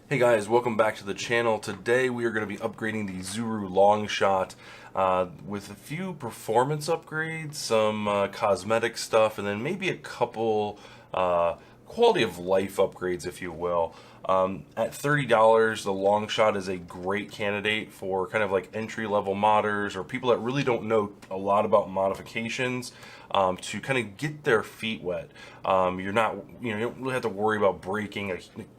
Hey guys, welcome back to the channel. Today we are going to be upgrading the Zuru Longshot with a few performance upgrades, some cosmetic stuff, and then maybe a couple quality of life upgrades, if you will. At $30, the Longshot is a great candidate for kind of like entry-level modders or people that really don't know a lot about modifications to kind of get their feet wet. You don't really have to worry about breaking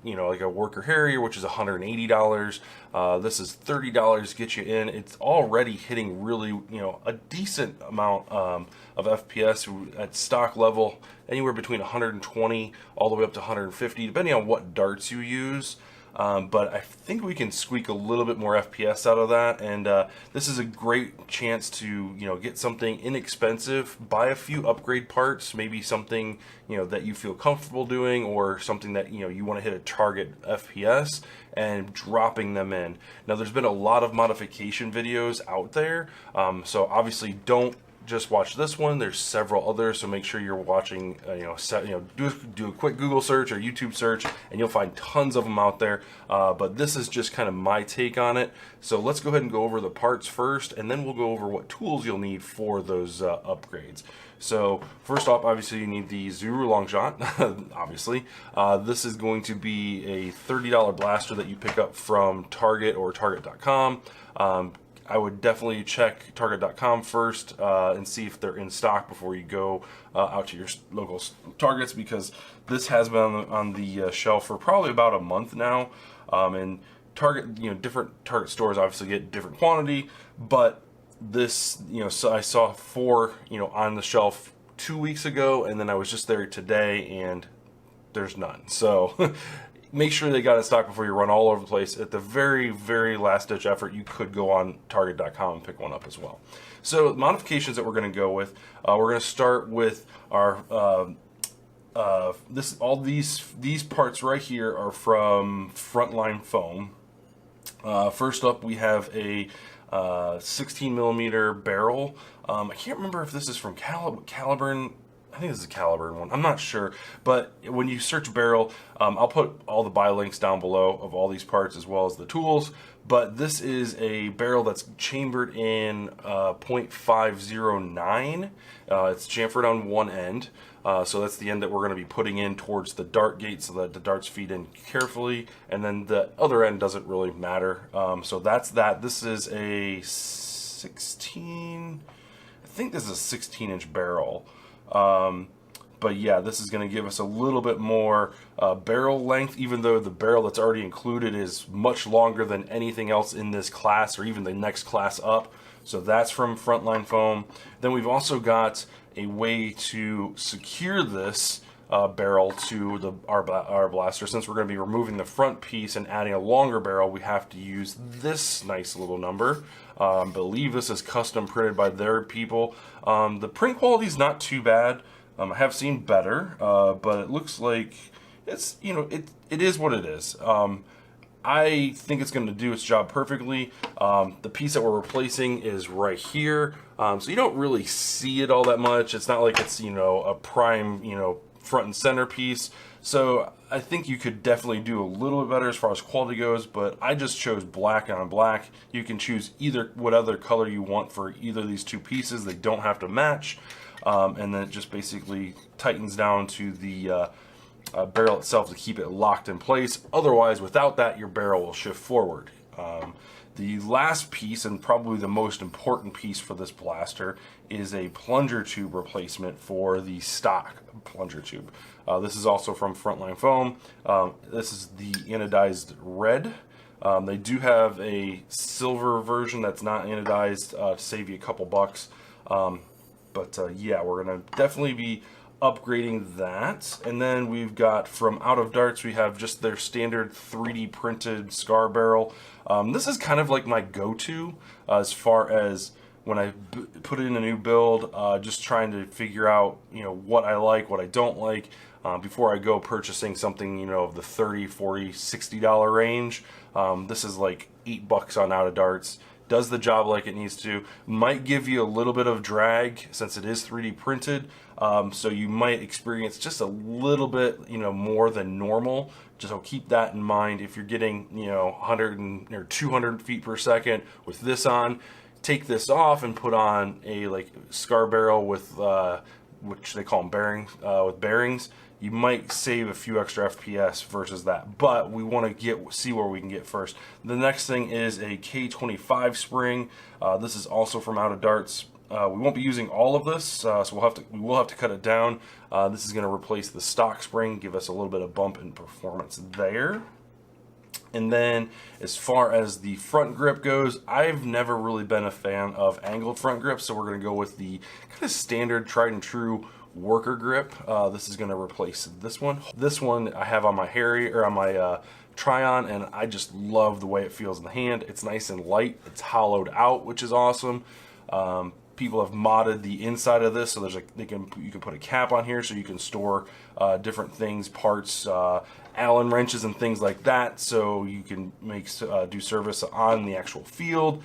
like a Worker Harrier, which is $180. This is $30 to get you in. It's already hitting really, a decent amount of FPS at stock level, anywhere between 120 all the way up to 150, depending on what darts you use. But I think we can squeak a little bit more FPS out of that, and this is a great chance to get something inexpensive, buy a few upgrade parts, maybe something that you feel comfortable doing, or something that you want to hit a target FPS, and dropping them in. Now, there's been a lot of modification videos out there, so obviously don't just watch this one. There's several others, so make sure you're watching. Do a quick Google search or YouTube search, and you'll find tons of them out there. But this is just kind of my take on it. So let's go ahead and go over the parts first, and then we'll go over what tools you'll need for those upgrades. So first off, obviously you need the Zuru Longshot. Obviously, this is going to be a $30 blaster that you pick up from Target or Target.com. I would definitely check Target.com first and see if they're in stock before you go out to your local Targets, because this has been on the shelf for probably about a month now. And Target, different Target stores obviously get different quantity, but this, so I saw 4, on the shelf 2 weeks ago, and then I was just there today, and there's none. So make sure they got it stocked before you run all over the place. At the very, very last ditch effort, you could go on Target.com and pick one up as well. So modifications that we're going to go with, we're going to start with our all these parts right here are from Frontline Foam. First up, we have a 16 millimeter barrel. I can't remember if this is from Caliburn. I think this is a Caliburn one. I'm not sure, but when you search barrel, I'll put all the buy links down below of all these parts as well as the tools. But this is a barrel that's chambered in .509. It's chamfered on one end, so that's the end that we're going to be putting in towards the dart gate, so that the darts feed in carefully, and then the other end doesn't really matter. So that's that. This is a 16. I think this is a 16-inch barrel. But yeah, this is going to give us a little bit more barrel length, even though the barrel that's already included is much longer than anything else in this class or even the next class up. So that's from Frontline Foam. Then we've also got a way to secure this barrel to our blaster. Since we're going to be removing the front piece and adding a longer barrel, we have to use this nice little number. I believe this is custom printed by their people. The print quality is not too bad. I have seen better, but it looks like it's, it is what it is. I think it's going to do its job perfectly. The piece that we're replacing is right here, so you don't really see it all that much. It's not like it's a prime front and center piece. So I think you could definitely do a little bit better as far as quality goes, but I just chose black on black. You can choose what other color you want for either of these two pieces. They don't have to match. And then it just basically tightens down to the barrel itself to keep it locked in place. Otherwise, without that, your barrel will shift forward. The last piece, and probably the most important piece for this blaster, is a plunger tube replacement for the stock plunger tube. This is also from Frontline Foam. This is the anodized red. They do have a silver version that's not anodized to save you a couple bucks. Yeah, we're going to definitely be upgrading that. And then we've got from Out of Darts, we have just their standard 3D printed scar barrel. This is kind of like my go-to as far as when I put in a new build, just trying to figure out what I like, what I don't like, before I go purchasing something of the $30, $40, $60 range. This is like $8 on Out of Darts. Does the job like it needs to. Might give you a little bit of drag since it is 3D printed, so you might experience just a little bit more than normal So keep that in mind. If you're getting, you know, 100 or 200 feet per second with this on, take this off and put on a like scar barrel with which they call them bearings, with bearings. You might save a few extra FPS versus that, but we want to see where we can get first. The next thing is a K25 spring. This is also from Out of Darts. We won't be using all of this, so we will have to cut it down. This is going to replace the stock spring, give us a little bit of bump in performance there. And then as far as the front grip goes, I've never really been a fan of angled front grips, so we're going to go with the kind of standard tried and true worker grip. This is going to replace this one. This one I have on my Harry, or on my Tryon, and I just love the way it feels in the hand. It's nice and light. It's hollowed out, which is awesome. People have modded the inside of this, so there's you can put a cap on here so you can store different things, parts, Allen wrenches and things like that, so you can do service on the actual field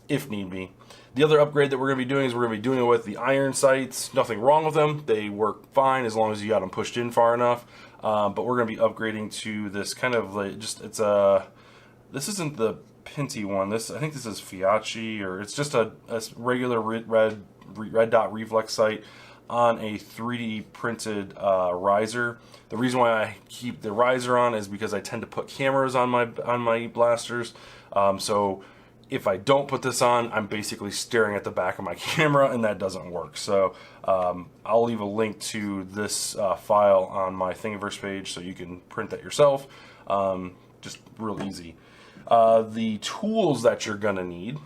if need be. The other upgrade that we're going to be doing is we're going to be doing it with the iron sights. Nothing wrong with them; they work fine as long as you got them pushed in far enough. But we're going to be upgrading to this kind of like this isn't the Pinty one. I think this is Fiachi, or it's just a regular red dot reflex sight on a 3D printed riser. The reason why I keep the riser on is because I tend to put cameras on my blasters. So if I don't put this on, I'm basically staring at the back of my camera, and that doesn't work. So I'll leave a link to this file on my Thingiverse page so you can print that yourself. Just real easy. The tools that you're gonna need.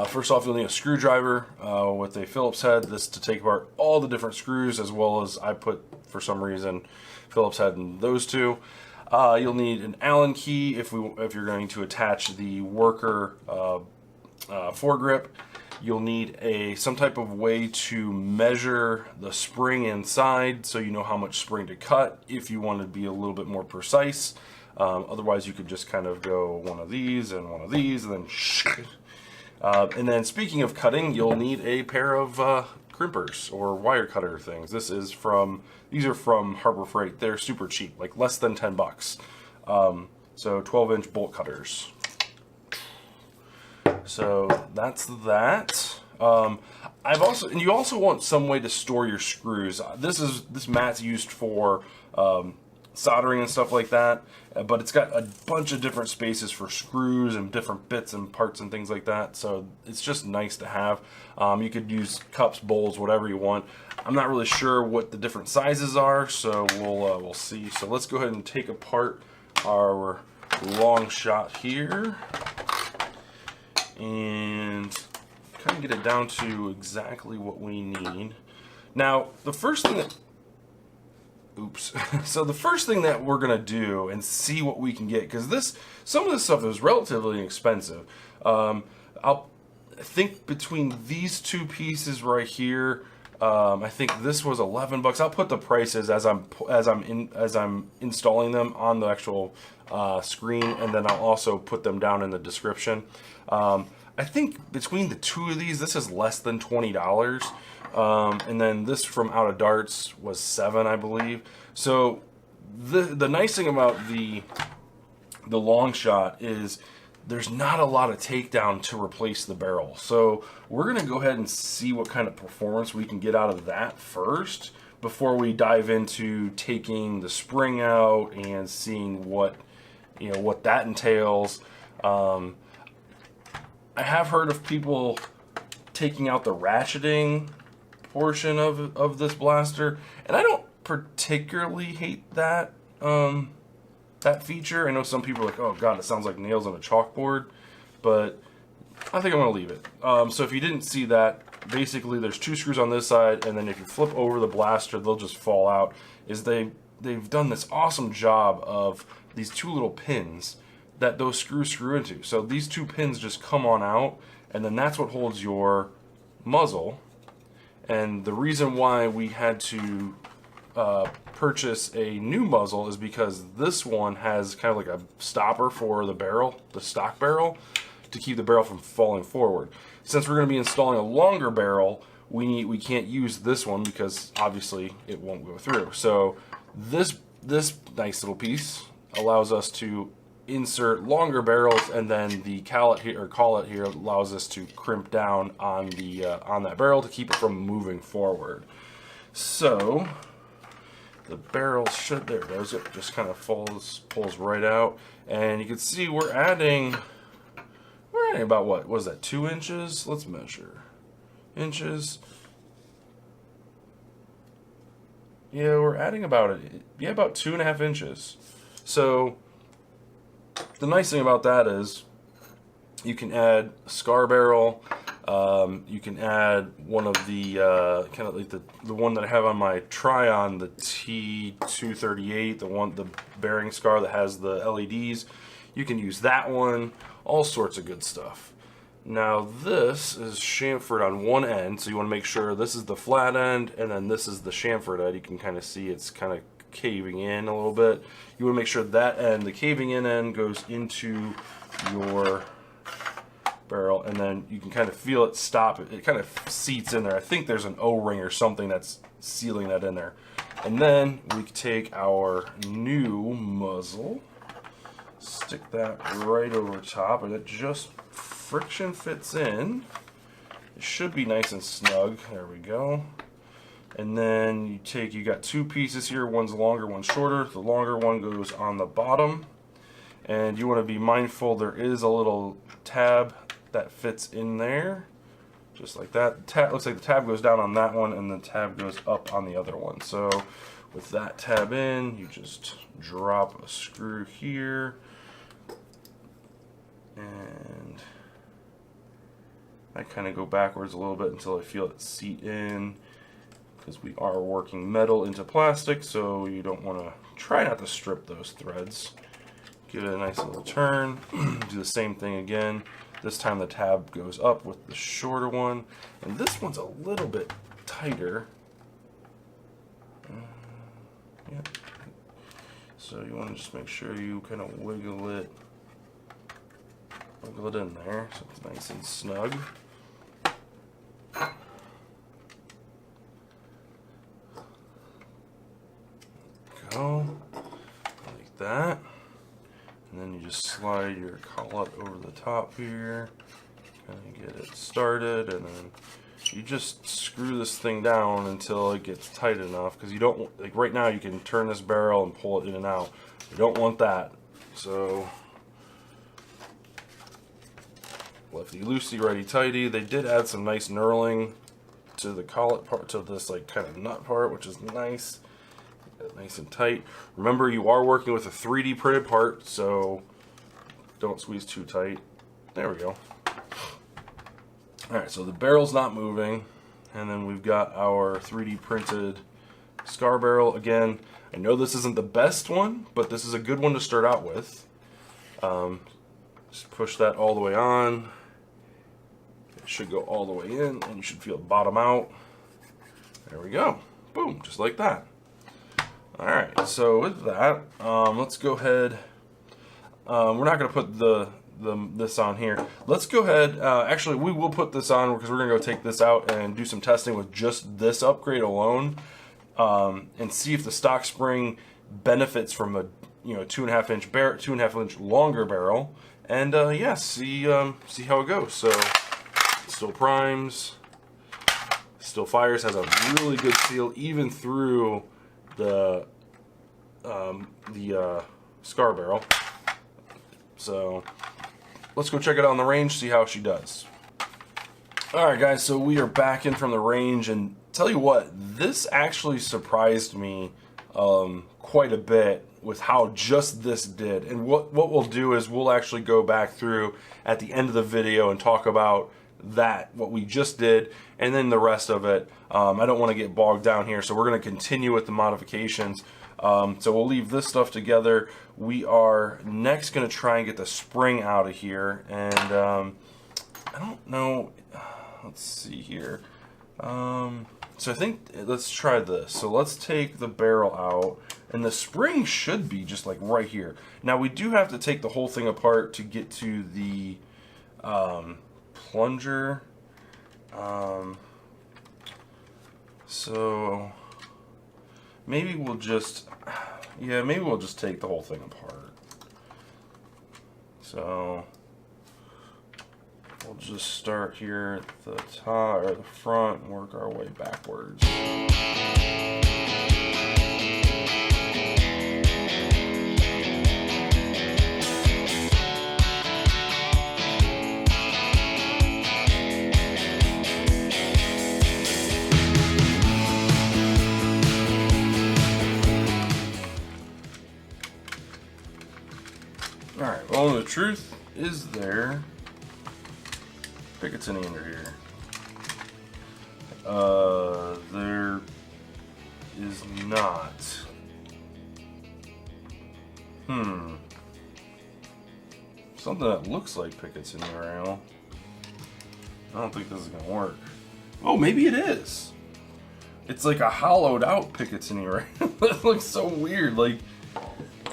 First off, you'll need a screwdriver with a Phillips head. This to take apart all the different screws, as well as I put, for some reason, Phillips head in those two. You'll need an Allen key if you're going to attach the worker foregrip. You'll need some type of way to measure the spring inside, so you know how much spring to cut if you want to be a little bit more precise. Otherwise, you could just kind of go one of these and one of these, and then and then speaking of cutting, you'll need a pair of crimpers or wire cutter things. These are from Harbor Freight. They're super cheap, like less than 10 bucks. So 12-inch bolt cutters. So that's that. And you also want some way to store your screws. This mat's used for soldering and stuff like that, but it's got a bunch of different spaces for screws and different bits and parts and things like that, so it's just nice to have. You could use cups, bowls, whatever you want. I'm not really sure what the different sizes are, so we'll see. So let's go ahead and take apart our Longshot here and kind of get it down to exactly what we need. Now, the first thing that so the first thing that we're gonna do and see what we can get, because some of this stuff is relatively expensive. I'll think between these two pieces right here, I think this was 11 bucks. I'll put the prices as I'm installing them on the actual screen, and then I'll also put them down in the description. I think between the two of these, this is less than $20. And then this from Out of Darts was $7, I believe. So the nice thing about the Longshot is there's not a lot of takedown to replace the barrel. So we're gonna go ahead and see what kind of performance we can get out of that first before we dive into taking the spring out and seeing what that entails. I have heard of people taking out the ratcheting portion of this blaster, and I don't particularly hate that that feature. I know some people are like, oh god, it sounds like nails on a chalkboard, but I think I'm gonna leave it. So if you didn't see that, basically there's two screws on this side, and then if you flip over the blaster, they'll just fall out. They've done this awesome job of these two little pins that those screws screw into. So these two pins just come on out, and then that's what holds your muzzle. And the reason why we had to purchase a new muzzle is because this one has kind of like a stopper for the barrel, the stock barrel, to keep the barrel from falling forward. Since we're going to be installing a longer barrel, we can't use this one because obviously it won't go through. So this this nice little piece allows us to insert longer barrels, and then the collet here allows us to crimp down on the on that barrel to keep it from moving forward. So the barrel should, there it goes, it just kind of pulls right out, and you can see we're adding about, what was that, 2 inches? Let's measure inches. Yeah, we're adding about about 2.5 inches. So the nice thing about that is you can add a scar barrel. You can add one of the kind of like the one that I have on my Tryon, the T238, the bearing scar that has the LEDs. You can use that one. All sorts of good stuff. Now this is chamfered on one end, so you want to make sure this is the flat end, and then this is the chamfered end. You can kind of see it's kind of caving in a little bit. You want to make sure that end, the caving in end, goes into your barrel, and then you can kind of feel it stop. It kind of seats in there. I think there's an O-ring or something that's sealing that in there. And then we take our new muzzle, stick that right over top, and it just friction fits in. It should be nice and snug. There we go. And then you got 2 pieces here, one's longer, one's shorter. The longer one goes on the bottom, and you want to be mindful there is a little tab that fits in there, just like that. Looks like the tab goes down on that one, and the tab goes up on the other one. So with that tab in, you just drop a screw here, and I kind of go backwards a little bit until I feel it seat in, because we are working metal into plastic, so you don't want to, try not to strip those threads. Give it a nice little turn. Do the same thing again. This time the tab goes up with the shorter one, and this one's a little bit tighter. Yeah. So you want to just make sure you kind of wiggle it in there so it's nice and snug. Go like that, and then you just slide your collet over the top here, kind of get it started, and then you just screw this thing down until it gets tight enough, because you don't, like right now you can turn this barrel and pull it in and out. You don't want that. So lefty loosey, righty tighty. They did add some nice knurling to the collet part, to this like kind of nut part, which is nice. Nice and tight. Remember, you are working with a 3D printed part, so don't squeeze too tight. There we go. Alright, so the barrel's not moving, and then we've got our 3D printed scar barrel. Again, I know this isn't the best one, but this is a good one to start out with. Just push that all the way on. It should go all the way in, and you should feel it bottom out. There we go. Boom, just like that. Alright, so with that, let's go ahead. We're not going to put this on here. Let's go ahead. Actually, we will put this on because we're going to go take this out and do some testing with just this upgrade alone, and see if the stock spring benefits from a 2.5 inch longer barrel, and yeah, see how it goes. So still primes, still fires, has a really good seal even through the scar barrel. So let's go check it out on the range, see how she does. Alright guys, so we are back in from the range, and tell you what, this actually surprised me quite a bit with how just this did. And what we'll do is we'll actually go back through at the end of the video and talk about what we just did, and then the rest of it. I don't want to get bogged down here, so we're going to continue with the modifications. So we'll leave this stuff together. We are next going to try and get the spring out of here, and I don't know, let's see here. So I think, let's try this. So let's take the barrel out, and the spring should be just like right here. Now we do have to take the whole thing apart to get to the plunger. So maybe we'll just, Yeah, maybe we'll just take the whole thing apart. So we'll just start here at the top or the front and work our way backwards. Alright, well, the truth is there pickets any under here. There is not. Something that looks like pickets in the rail. I don't think this is gonna work. Oh, maybe it is. It's like a hollowed out Picatinny rail. That looks so weird. Like,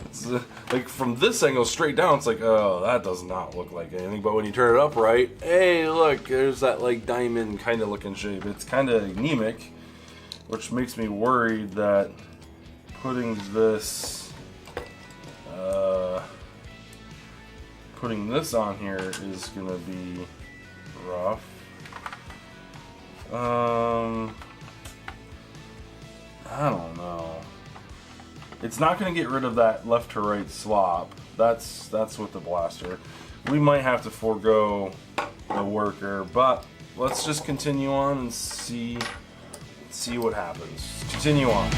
it's like from this angle straight down, it's like, oh, that does not look like anything. But when you turn it up right, hey, look, there's that like diamond kind of looking shape. It's kind of anemic, which makes me worried that putting this on here is gonna be rough. I don't know. It's not going to get rid of that left to right slop. That's with the blaster. We might have to forego the worker, but let's just continue on and see what happens. Continue on.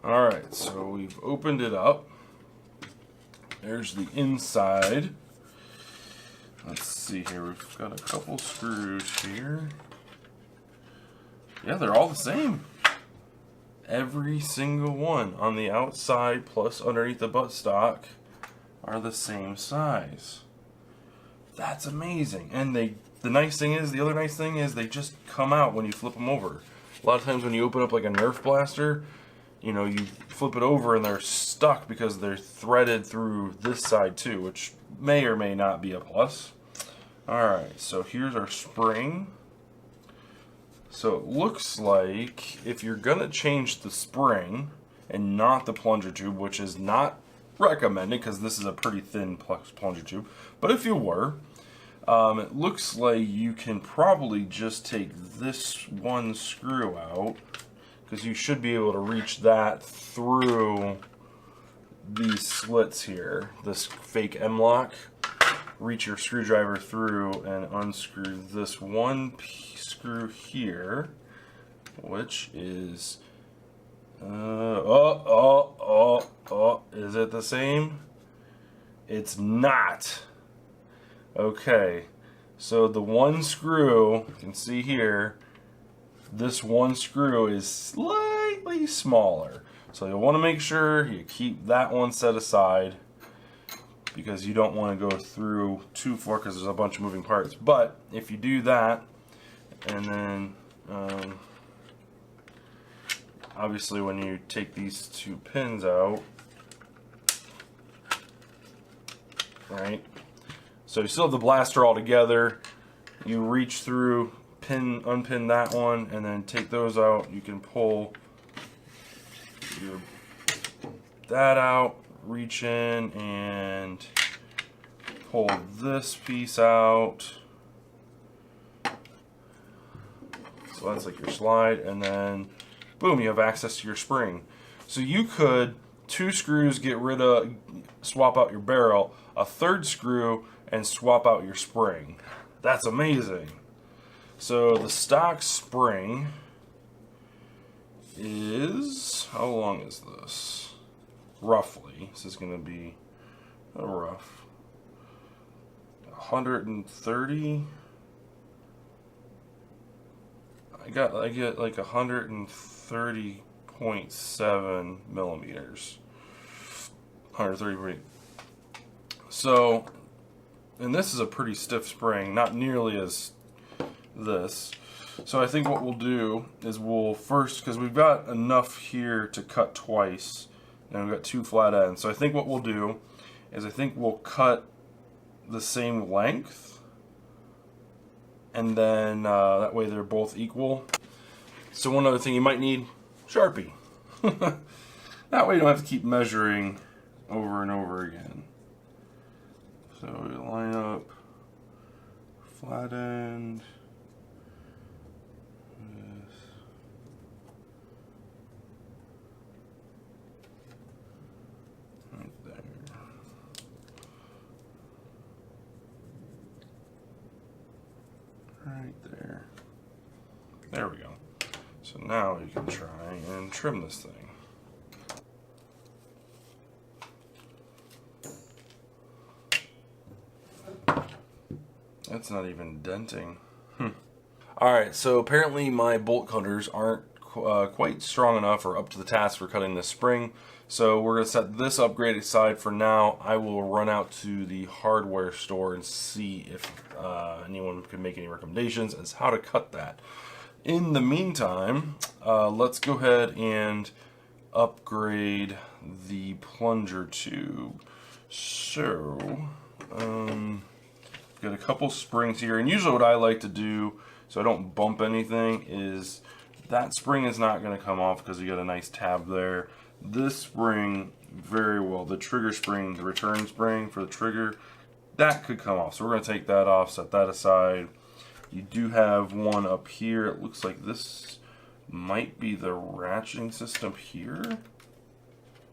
Alright, so we've opened it up. There's the inside. Let's see here, we've got a couple screws here. Yeah, they're all the same. Every single one on the outside plus underneath the buttstock are the same size. That's amazing. And the other nice thing is they just come out when you flip them over. A lot of times when you open up like a Nerf blaster, you know, you flip it over and they're stuck because they're threaded through this side too, which may or may not be a plus. Alright, so here's our spring. So it looks like if you're going to change the spring and not the plunger tube, which is not recommended because this is a pretty thin plunger tube, but if you were, it looks like you can probably just take this one screw out, because you should be able to reach that through these slits here, this fake M-lock. Reach your screwdriver through and unscrew this one screw here, which is is it the same? It's not. Okay, so the one screw, you can see here, this one screw is slightly smaller. So you'll want to make sure you keep that one set aside, because you don't want to go through too far because there's a bunch of moving parts. But if you do that, and then obviously when you take these two pins out, right? So you still have the blaster all together. You reach through, unpin that one, and then take those out. You can pull that out, reach in and pull this piece out. So that's like your slide, and then boom, you have access to your spring. So you could 2 screws swap out your barrel, a 3rd screw, and swap out your spring. That's amazing. So the stock spring is, how long is this? Roughly, this is going to be a rough 130. I get like 130.7 millimeters. 130. So, and this is a pretty stiff spring, not nearly as this. So I think what we'll do is we'll first, because we've got enough here to cut twice, and we've got 2 flat ends. So I think what we'll do is I think we'll cut the same length, and then that way they're both equal. So one other thing you might need, Sharpie. That way you don't have to keep measuring over and over again. So we line up flat end with right there. Right there. There we go. So now we can try and trim this thing. That's not even denting. Alright, so apparently my bolt cutters aren't quite strong enough or up to the task for cutting this spring. So we're going to set this upgrade aside for now. I will run out to the hardware store and see if anyone can make any recommendations as how to cut that. In the meantime, let's go ahead and upgrade the plunger tube. So, got a couple springs here, and usually what I like to do so I don't bump anything is that spring is not going to come off because you got a nice tab there. This spring, very well, the trigger spring, the return spring for the trigger, that could come off. So we're going to take that off, set that aside. You do have one up here. It looks like this might be the ratcheting system here.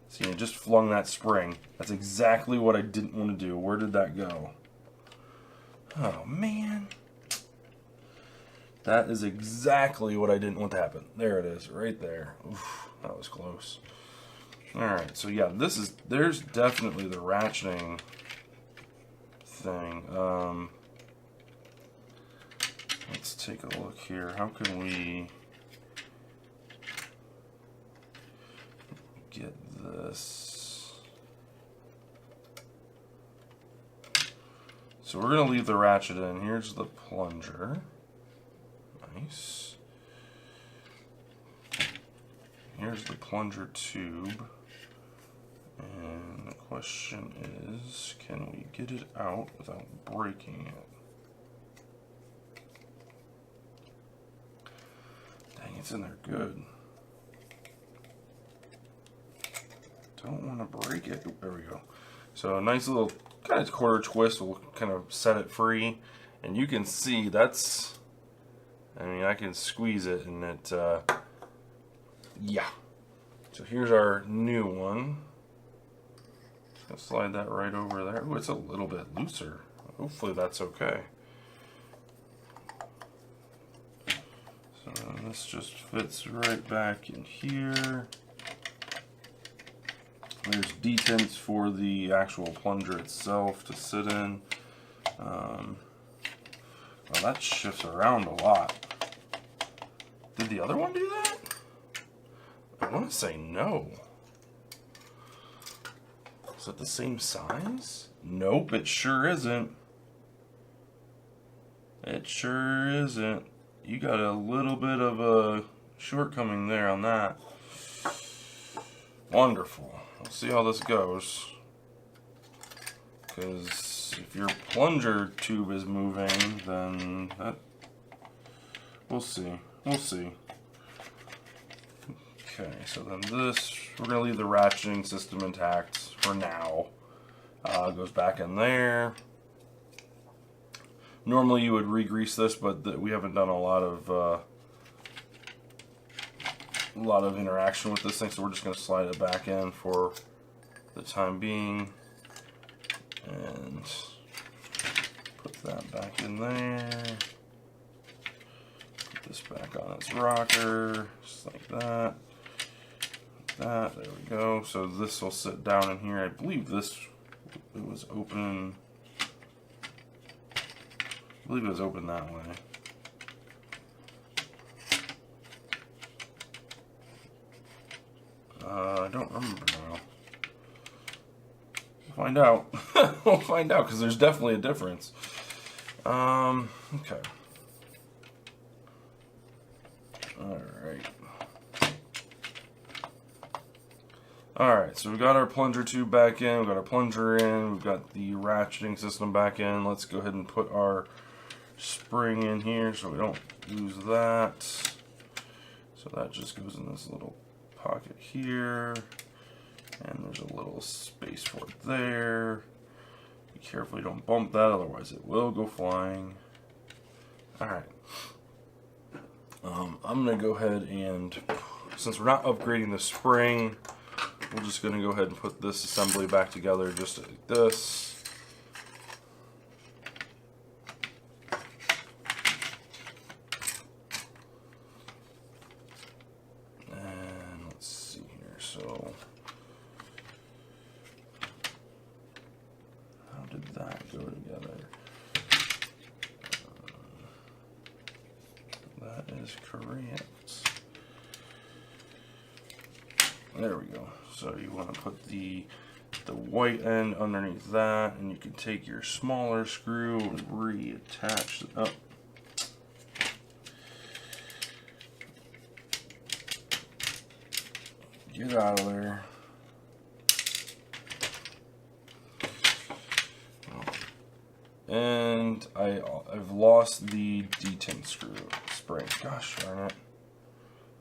See, I just flung that spring. That's exactly what I didn't want to do. Where did that go? Oh, man. That is exactly what I didn't want to happen. There it is, right there. Oof, that was close. Alright, so yeah, there's definitely the ratcheting thing. Let's take a look here. How can we get this? So we're going to leave the ratchet in. Here's the plunger. Nice. Here's the plunger tube. And the question is, can we get it out without breaking it? Dang, it's in there good. Don't want to break it. Ooh, there we go. So a nice little kind of quarter twist will kind of set it free. And you can see that's, I mean, I can squeeze it and it, yeah. So here's our new one. Just gonna slide that right over there. Ooh, it's a little bit looser. Hopefully that's okay. So this just fits right back in here. There's detents for the actual plunger itself to sit in. Well, that shifts around a lot. Did the other one do that? I want to say no. Is it the same size? Nope, it sure isn't. It sure isn't. You got a little bit of a shortcoming there on that. Wonderful. Let's see how this goes. Because if your plunger tube is moving, then that... We'll see. We'll see. Okay, so then this we're going to leave the ratcheting system intact for now. Goes back in there. Normally you would re-grease this, but we haven't done a lot of interaction with this thing, so we're just going to slide it back in for the time being. And put that back in there. Put this back on its rocker, just like that. There we go. So this will sit down in here. I believe it was open. I believe it was open that way. I don't remember now. We'll find out. We'll find out, because there's definitely a difference. Okay. Alright. Alright, so we've got our plunger tube back in, we've got our plunger in, we've got the ratcheting system back in. Let's go ahead and put our spring in here so we don't lose that. So that just goes in this little pocket here, and there's a little space for it there. Be careful you don't bump that, otherwise it will go flying. Alright. I'm going to go ahead and, since we're not upgrading the spring, we're just going to go ahead and put this assembly back together just like this. And let's see here, so how did that go together? That is correct. There we go. So you want to put the white end underneath that, and you can take your smaller screw and reattach it up. Get out of there. And I've lost the detent spring. Gosh darn it.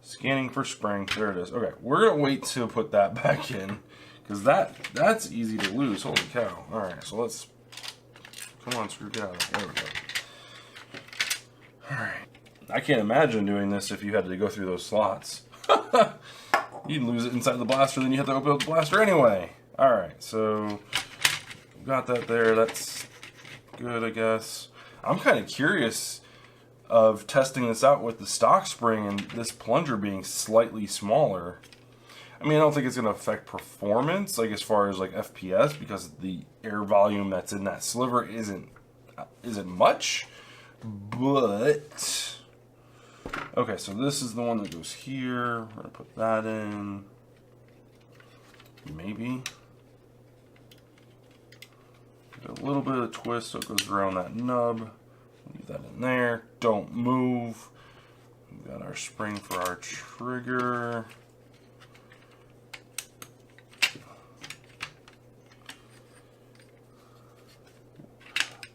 Scanning for spring. There it is. Okay, we're gonna wait to put that back in, because that's easy to lose. Holy cow. Alright, so let's, come on, screw, get out of there. There we go. Alright. I can't imagine doing this if you had to go through those slots. You'd lose it inside the blaster, then you have to open up the blaster anyway. Alright, so got that there. That's good, I guess. I'm kind of curious of testing this out with the stock spring and this plunger being slightly smaller. I mean, I don't think it's going to affect performance, like as far as like FPS, because the air volume that's in that sliver isn't much. But okay, so this is the one that goes here. We're gonna put that in. Maybe a little bit of twist so it goes around that nub. Leave that in there. Don't move. We've got our spring for our trigger.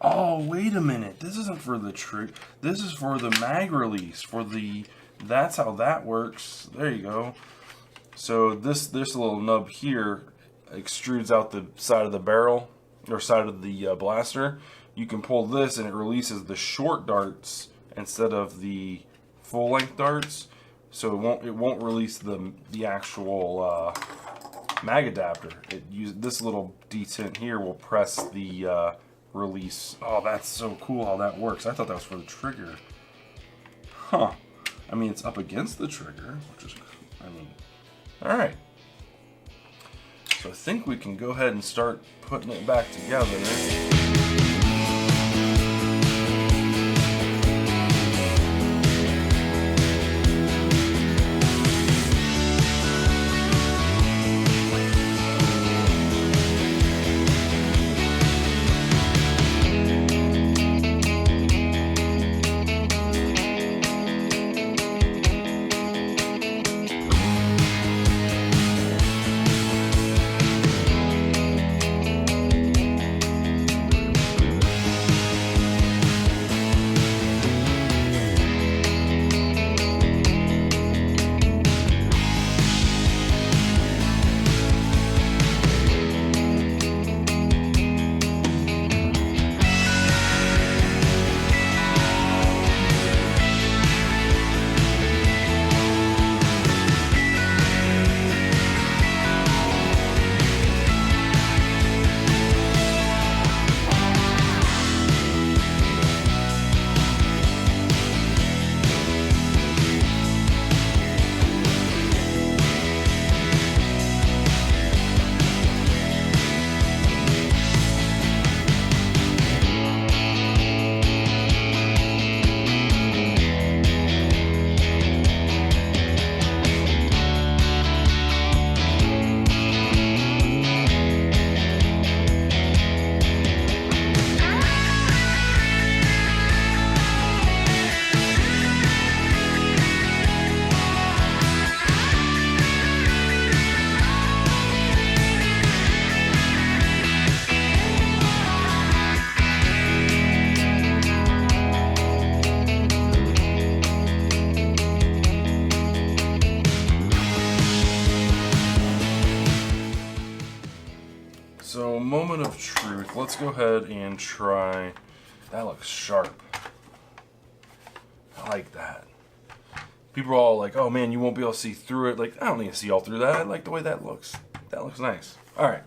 Oh, wait a minute. This isn't for the trigger. This is for the mag release. That's how that works. There you go. So this little nub here extrudes out the side of the barrel, or side of the blaster. You can pull this and it releases the short darts instead of the full length darts, so it won't release the actual mag adapter. This little detent here will press the release. Oh, that's so cool how that works. I thought that was for the trigger. Huh. I mean, it's up against the trigger, which is, I mean, all right. So I think we can go ahead and start putting it back together. so moment of truth. Let's go ahead and try. That looks sharp. I like that. People are all like, oh man, you won't be able to see through it. Like, I don't need to see all through that. I like the way that looks. That looks nice. All right,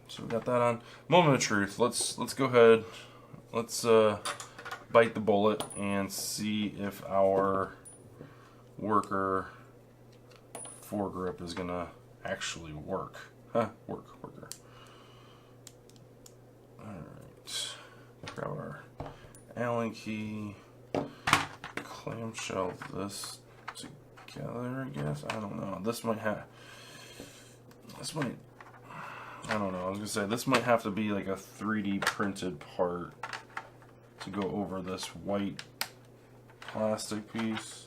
so we got that on. Moment of truth. Let's go ahead. Let's bite the bullet and see if our worker foregrip is gonna actually work. Worker. All right. Grab our Allen key. Clamshell this together, I guess. I don't know. I don't know. I was gonna say this might have to be like a 3D printed part to go over this white plastic piece.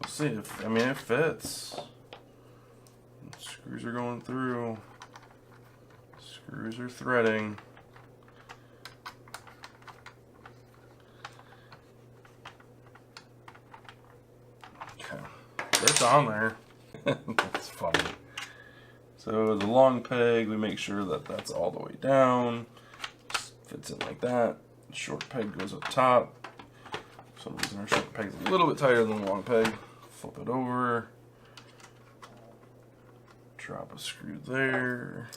We'll see if, I mean, it fits. Screws are going through. Screws are threading. Okay, it's on there. That's funny. So the long peg, we make sure that that's all the way down. Just fits in like that. The short peg goes up top. For some reason our short peg's a little bit tighter than the long peg. Flip it over. Drop a screw there.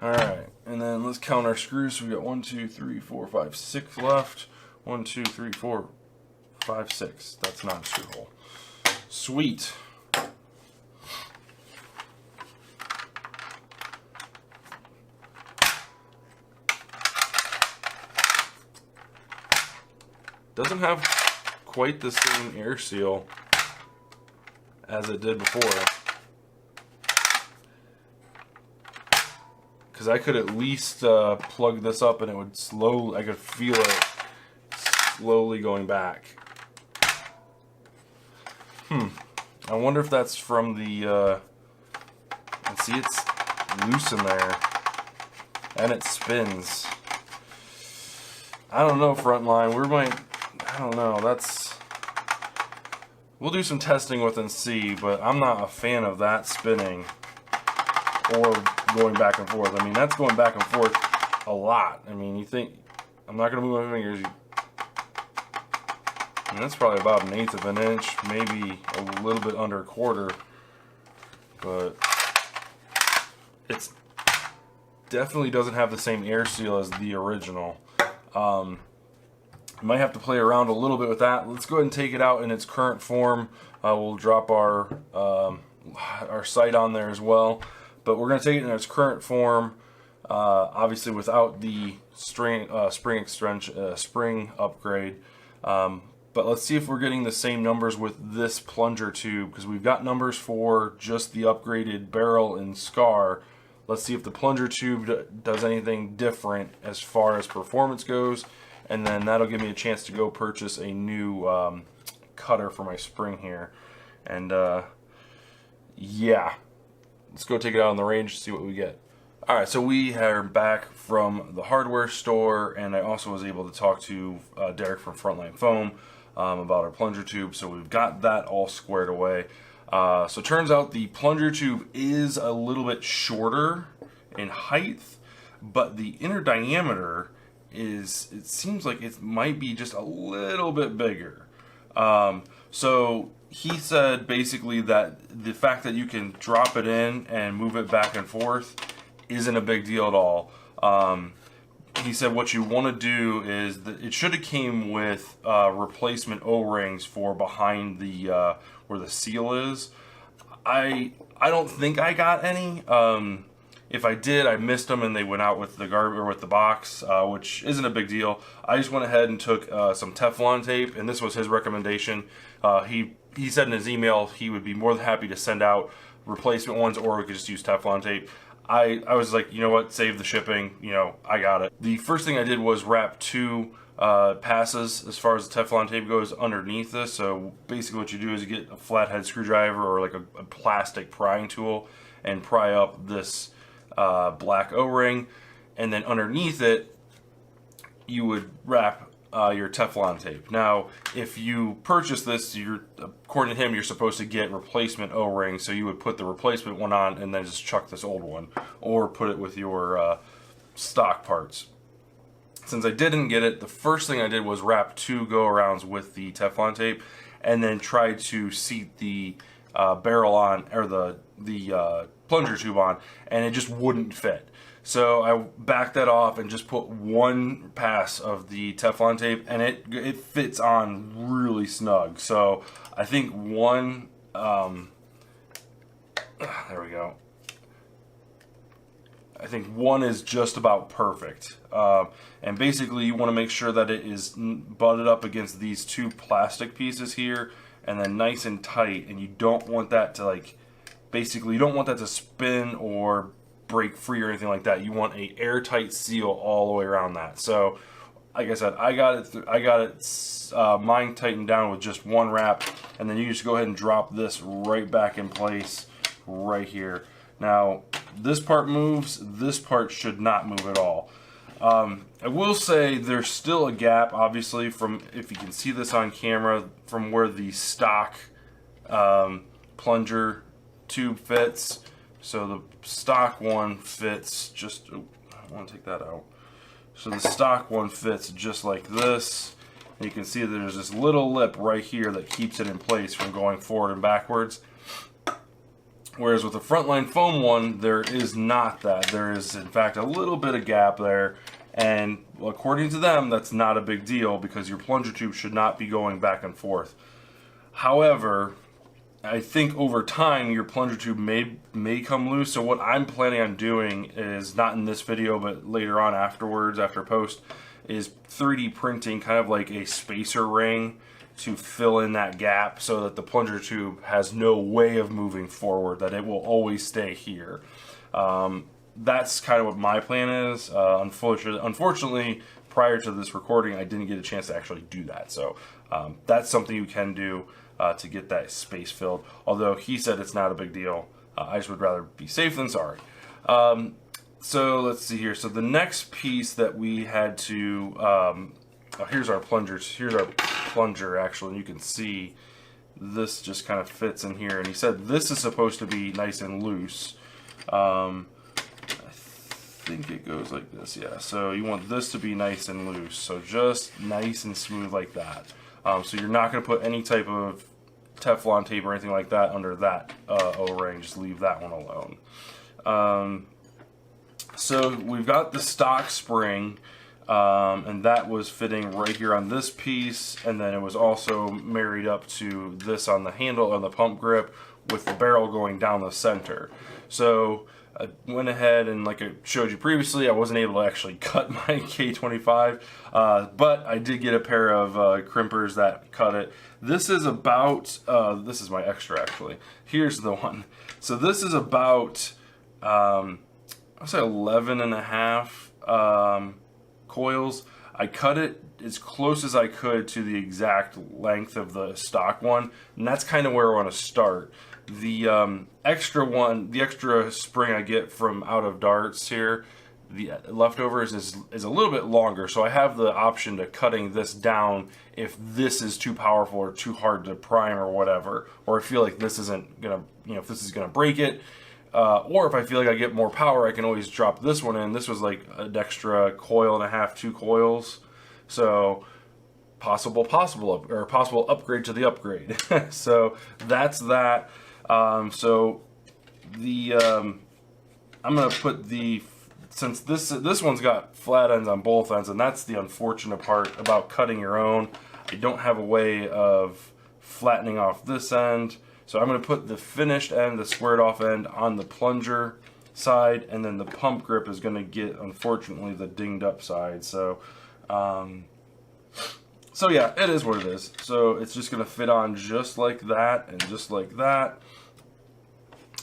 Alright, and then let's count our screws. So we got 1, 2, 3, 4, 5, 6 left. 1, 2, 3, 4, 5, 6. That's not a screw hole. Sweet. Doesn't have quite the same air seal as it did before. Because I could at least plug this up and it would I could feel it slowly going back. I wonder if that's from the, and see, it's loose in there and it spins. I don't know, Frontline, I don't know, we'll do some testing with and see, but I'm not a fan of that spinning or going back and forth. I mean, that's going back and forth a lot. I mean, you think, I'm not going to move my fingers. And that's probably about 1/8 of an inch, maybe a little bit under a quarter. But it's definitely doesn't have the same air seal as the original. Might have to play around a little bit with that. Let's go ahead and take it out in its current form. We'll drop our sight on there as well. But we're going to take it in its current form, obviously without the spring upgrade. But let's see if we're getting the same numbers with this plunger tube, because we've got numbers for just the upgraded barrel and scar. Let's see if the plunger tube does anything different as far as performance goes, and then that'll give me a chance to go purchase a new cutter for my spring here. And yeah. Let's go take it out on the range and see what we get. Alright, so we are back from the hardware store, and I also was able to talk to Derek from Frontline Foam about our plunger tube, so we've got that all squared away. So it turns out the plunger tube is a little bit shorter in height, but the inner diameter is, it seems like it might be just a little bit bigger. So he said basically that the fact that you can drop it in and move it back and forth isn't a big deal at all. He said what you want to do is that it should have came with replacement O-rings for behind the where the seal is. I don't think I got any. If I did, I missed them and they went out with the garbage or with the box, which isn't a big deal. I just went ahead and took some Teflon tape, and this was his recommendation. He said in his email he would be more than happy to send out replacement ones, or we could just use Teflon tape. I was like, you know what, save the shipping, you know, I got it. The first thing I did was wrap 2 passes as far as the Teflon tape goes underneath this. So basically what you do is you get a flathead screwdriver or like a plastic prying tool and pry up this black O-ring, and then underneath it you would wrap your Teflon tape. Now, if you purchase this, according to him, you're supposed to get replacement O-rings, so you would put the replacement one on and then just chuck this old one, or put it with your stock parts. Since I didn't get it, the first thing I did was wrap 2 go-arounds with the Teflon tape, and then try to seat the barrel on, or the plunger tube on, and it just wouldn't fit. So I backed that off and just put 1 pass of the Teflon tape, and it fits on really snug. So I think one, there we go. I think 1 is just about perfect. And basically you want to make sure that it is butted up against these 2 plastic pieces here, and then nice and tight, and you don't want that to, like, basically you don't want that to spin or break free or anything like that. You want a airtight seal all the way around that. So like I said, I got it mine tightened down with just 1 wrap, and then you just go ahead and drop this right back in place right here. Now this part moves, this part should not move at all. I will say there's still a gap, obviously, from, if you can see this on camera, from where the stock plunger tube fits. So the stock one fits just, I want to take that out. So the stock one fits just like this. And you can see that there's this little lip right here that keeps it in place from going forward and backwards. Whereas with the Frontline foam one, there is not that. There is, in fact, a little bit of gap there. And according to them, that's not a big deal because your plunger tube should not be going back and forth. However, I think over time your plunger tube may come loose. So what I'm planning on doing is, not in this video, but later on afterwards, after post, is 3D printing kind of like a spacer ring to fill in that gap so that the plunger tube has no way of moving forward, that it will always stay here. That's kind of what my plan is. Unfortunately, prior to this recording, I didn't get a chance to actually do that. So that's something you can do to get that space filled. Although he said it's not a big deal. I just would rather be safe than sorry. So let's see here. So the next piece that we had to, here's our plungers. Here's our plunger actually, and you can see this just kind of fits in here. And he said this is supposed to be nice and loose. I think it goes like this, yeah. So you want this to be nice and loose. So just nice and smooth like that. So you're not going to put any type of Teflon tape or anything like that under that O-ring. Just leave that one alone. So we've got the stock spring, and that was fitting right here on this piece, and then it was also married up to this on the handle on the pump grip with the barrel going down the center. So I went ahead and, like I showed you previously, I wasn't able to actually cut my K25, but I did get a pair of crimpers that cut it. This is about, this is my extra actually. Here's the one. So this is about, I'll say 11 and a half coils. I cut it as close as I could to the exact length of the stock one, and that's kind of where I want to start. The extra spring I get from out of darts here, the leftovers is a little bit longer, so I have the option to cutting this down if this is too powerful or too hard to prime or whatever, or I feel like this isn't gonna, if this is gonna break it, or if I feel like I get more power, I can always drop this one in. This was like an extra coil and a half, 2 coils, so possible upgrade to the upgrade. So that's that. So the I'm gonna put the, since this one's got flat ends on both ends, and that's the unfortunate part about cutting your own. I don't have a way of flattening off this end, so I'm gonna put the finished end, the squared off end, on the plunger side, and then the pump grip is gonna get, unfortunately, the dinged up side. So so yeah, it is what it is. So it's just gonna fit on just like that and just like that.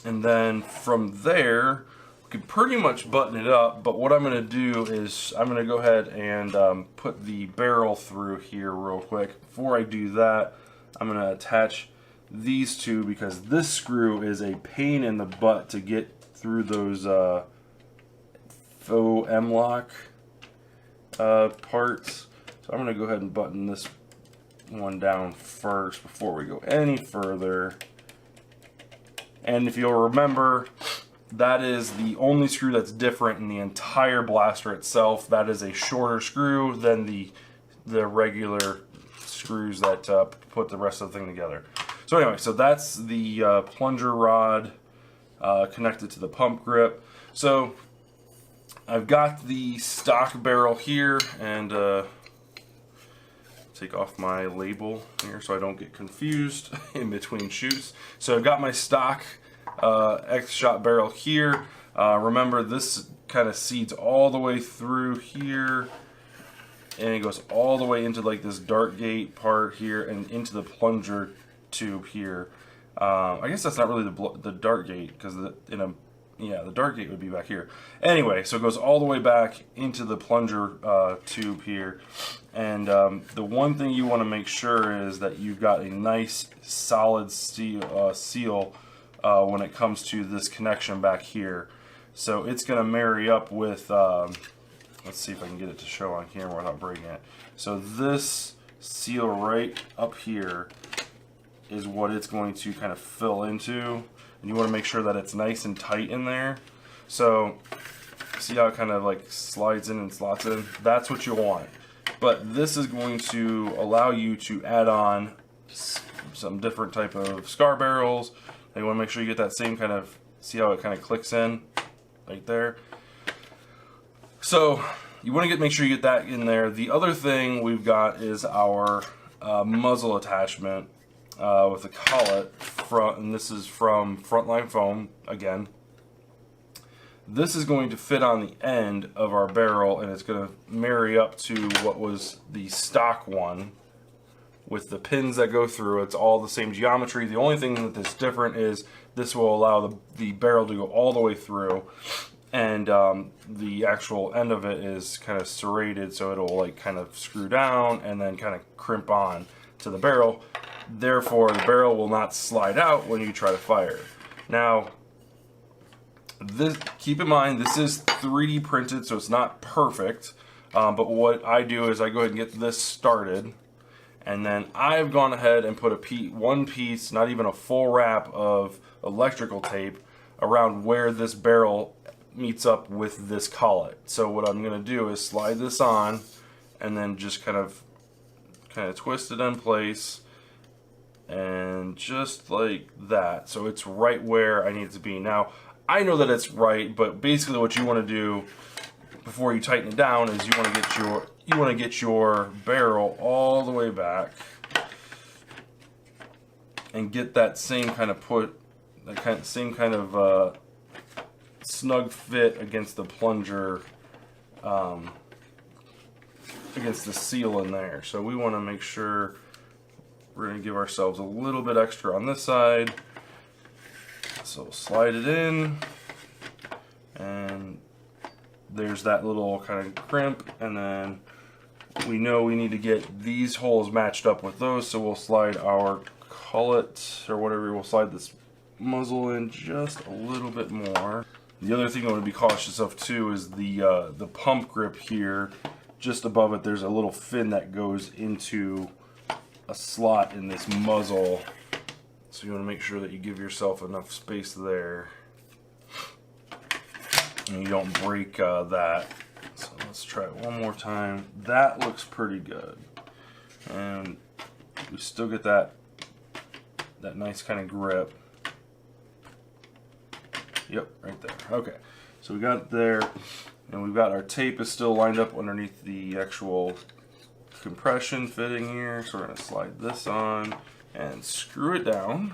And then from there, could pretty much button it up, but what I'm going to do is I'm going to go ahead and put the barrel through here real quick. Before I do that, I'm going to attach these two because this screw is a pain in the butt to get through those faux M-lock parts. So I'm going to go ahead and button this one down first before we go any further. And if you'll remember, that is the only screw that's different in the entire blaster itself. That is a shorter screw than the regular screws that put the rest of the thing together. So anyway, so that's the plunger rod connected to the pump grip. So I've got the stock barrel here, and take off my label here so I don't get confused in between shoots. So I've got my stock XShot barrel here. Remember, this kind of seeds all the way through here, and it goes all the way into like this dart gate part here and into the plunger tube here. I guess that's not really the dart gate, because the dart gate would be back here. Anyway, so it goes all the way back into the plunger tube here. And the one thing you want to make sure is that you've got a nice solid seal when it comes to this connection back here. So it's going to marry up with, let's see if I can get it to show on camera without breaking it. So this seal right up here is what it's going to kind of fill into. And you want to make sure that it's nice and tight in there. So see how it kind of like slides in and slots in? That's what you want. But this is going to allow you to add on some different type of scar barrels. And you want to make sure you get that same kind of, see how it kind of clicks in right there. So you want to make sure you get that in there. The other thing we've got is our muzzle attachment with a collet front, and this is from Frontline Foam again. This is going to fit on the end of our barrel, and it's going to marry up to what was the stock one with the pins that go through. It's all the same geometry. The only thing that's different is this will allow the barrel to go all the way through, and the actual end of it is kind of serrated, so it'll like kind of screw down and then kind of crimp on to the barrel. Therefore, the barrel will not slide out when you try to fire. Now, this, keep in mind, this is 3D printed, so it's not perfect. But what I do is I go ahead and get this started, and then I've gone ahead and put one piece, not even a full wrap of electrical tape around where this barrel meets up with this collet. So what I'm going to do is slide this on, and then just kind of twist it in place. And just like that, so it's right where I need it to be. Now, I know that it's right, but basically what you want to do before you tighten it down is you want to get your barrel all the way back and get that same kind of same kind of snug fit against the plunger, against the seal in there. So we want to make sure we're going to give ourselves a little bit extra on this side. So slide it in, and there's that little kind of crimp, and then we know we need to get these holes matched up with those, so we'll slide our collet or whatever, we'll slide this muzzle in just a little bit more. The other thing I want to be cautious of too is the pump grip here. Just above it, there's a little fin that goes into a slot in this muzzle, so you want to make sure that you give yourself enough space there and you don't break that. So let's try it one more time. That looks pretty good, and we still get that nice kind of grip. Yep, right there. Okay, so we got it there, and we've got our tape is still lined up underneath the actual compression fitting here, so we're going to slide this on and screw it down.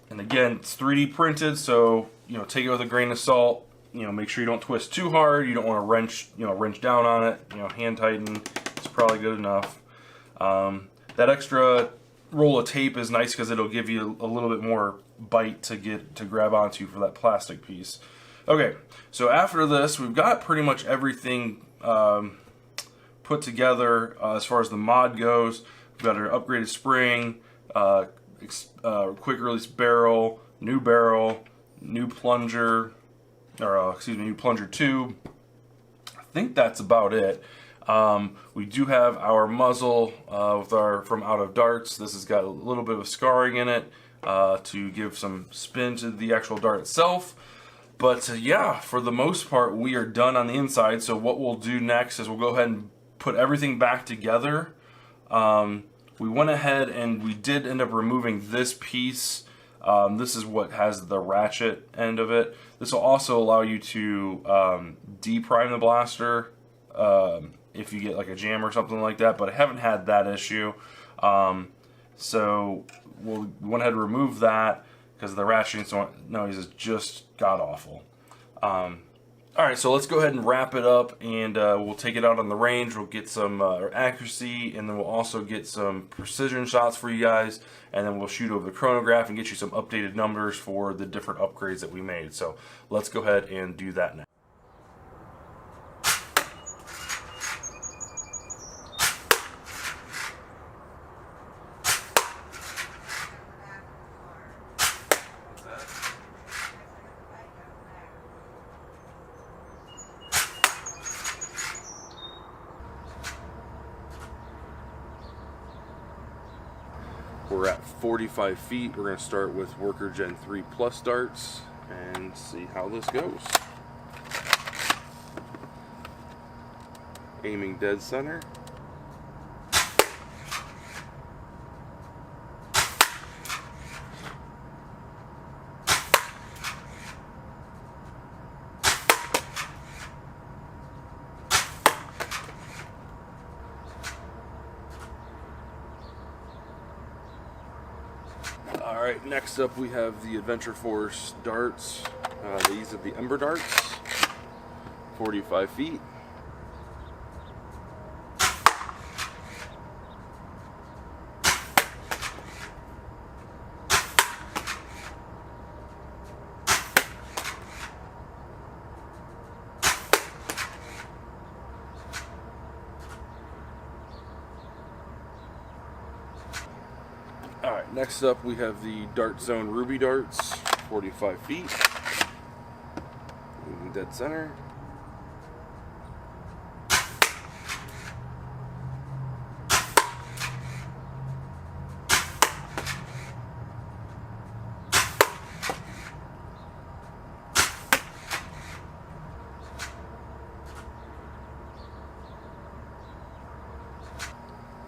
And again, it's 3D printed, so take it with a grain of salt. Make sure you don't twist too hard. You don't want to wrench down on it. Hand tighten. It's probably good enough. That extra roll of tape is nice because it'll give you a little bit more bite to grab onto for that plastic piece. Okay, so after this, we've got pretty much everything put together as far as the mod goes. We've got our upgraded spring, quick release barrel, new plunger, or new plunger tube. I think that's about it. We do have our muzzle from out of darts. This has got a little bit of scarring in it to give some spin to the actual dart itself. But yeah, for the most part, we are done on the inside. So what we'll do next is we'll go ahead and put everything back together. We went ahead and we did end up removing this piece. This is what has the ratchet end of it. This will also allow you to deprime the blaster if you get like a jam or something like that, but I haven't had that issue. So we went ahead and remove that because the ratcheting noise is just god-awful. Alright, so let's go ahead and wrap it up, and we'll take it out on the range. We'll get some accuracy, and then we'll also get some precision shots for you guys, and then we'll shoot over the chronograph and get you some updated numbers for the different upgrades that we made. So let's go ahead and do that now. We're at 45 feet. We're going to start with Worker Gen 3 Plus darts and see how this goes. Aiming dead center. Alright, next up we have the Adventure Force darts. These are the Ember darts, 45 feet. Alright, next up we have the Dart Zone Ruby darts, 45 feet. Dead center.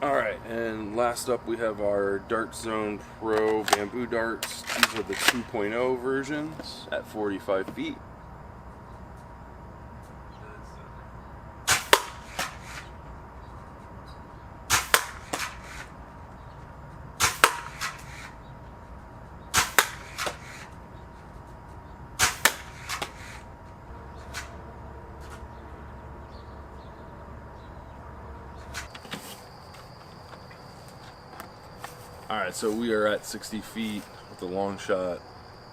Alright, and last up we have our Dart Zone Pro bamboo darts. These are the 2.0 versions at 45 feet. Alright, so we are at 60 feet with the long shot.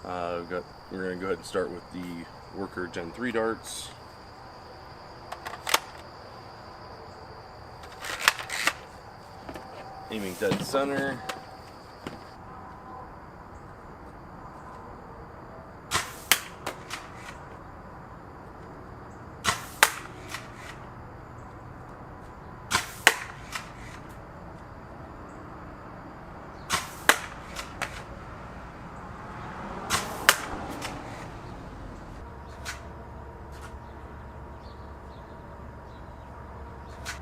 We're going to go ahead and start with the Worker Gen 3 darts. Aiming dead center.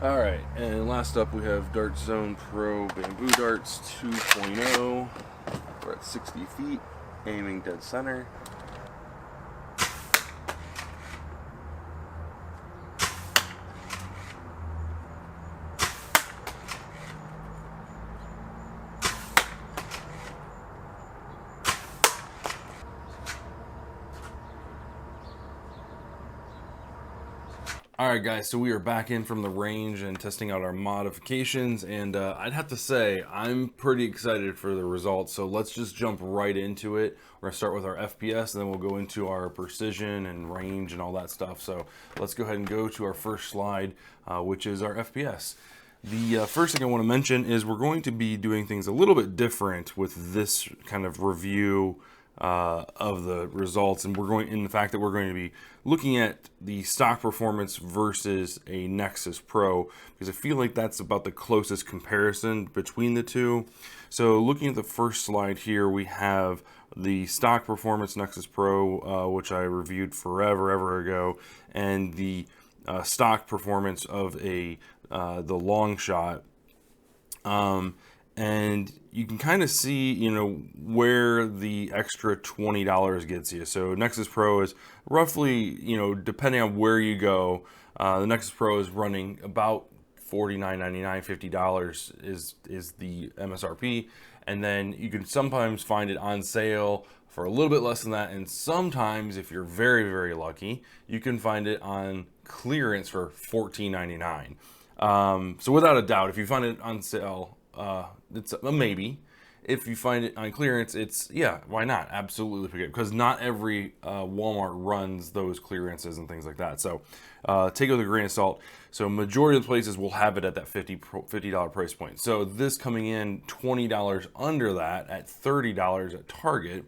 Alright, and last up we have Dart Zone Pro Bamboo Darts 2.0. We're at 60 feet, aiming dead center. All right, guys, so we are back in from the range and testing out our modifications, and I'd have to say I'm pretty excited for the results, so let's just jump right into it. We're gonna start with our FPS, and then we'll go into our precision and range and all that stuff. So let's go ahead and go to our first slide, which is our FPS. The first thing I want to mention is we're going to be doing things a little bit different with this kind of review of the results, and we're going in the fact that we're going to be looking at the stock performance versus a Nexus Pro, because I feel like that's about the closest comparison between the two. So looking at the first slide here, we have the stock performance Nexus Pro, which I reviewed forever ago, and the stock performance of the Longshot. And you can kind of see, you know, where the extra $20 gets you. So Nexus Pro is roughly, you know, depending on where you go, the Nexus Pro is running about $49.99, $50 is the MSRP, and then you can sometimes find it on sale for a little bit less than that, and sometimes, if you're very lucky, you can find it on clearance for $14.99. So without a doubt, if you find it on sale, it's a maybe. If you find it on clearance, it's, yeah, why not? Absolutely pick it, because not every Walmart runs those clearances and things like that. So take it with a grain of salt. So majority of the places will have it at that $50 price point. So this coming in $20 under that at $30 at Target.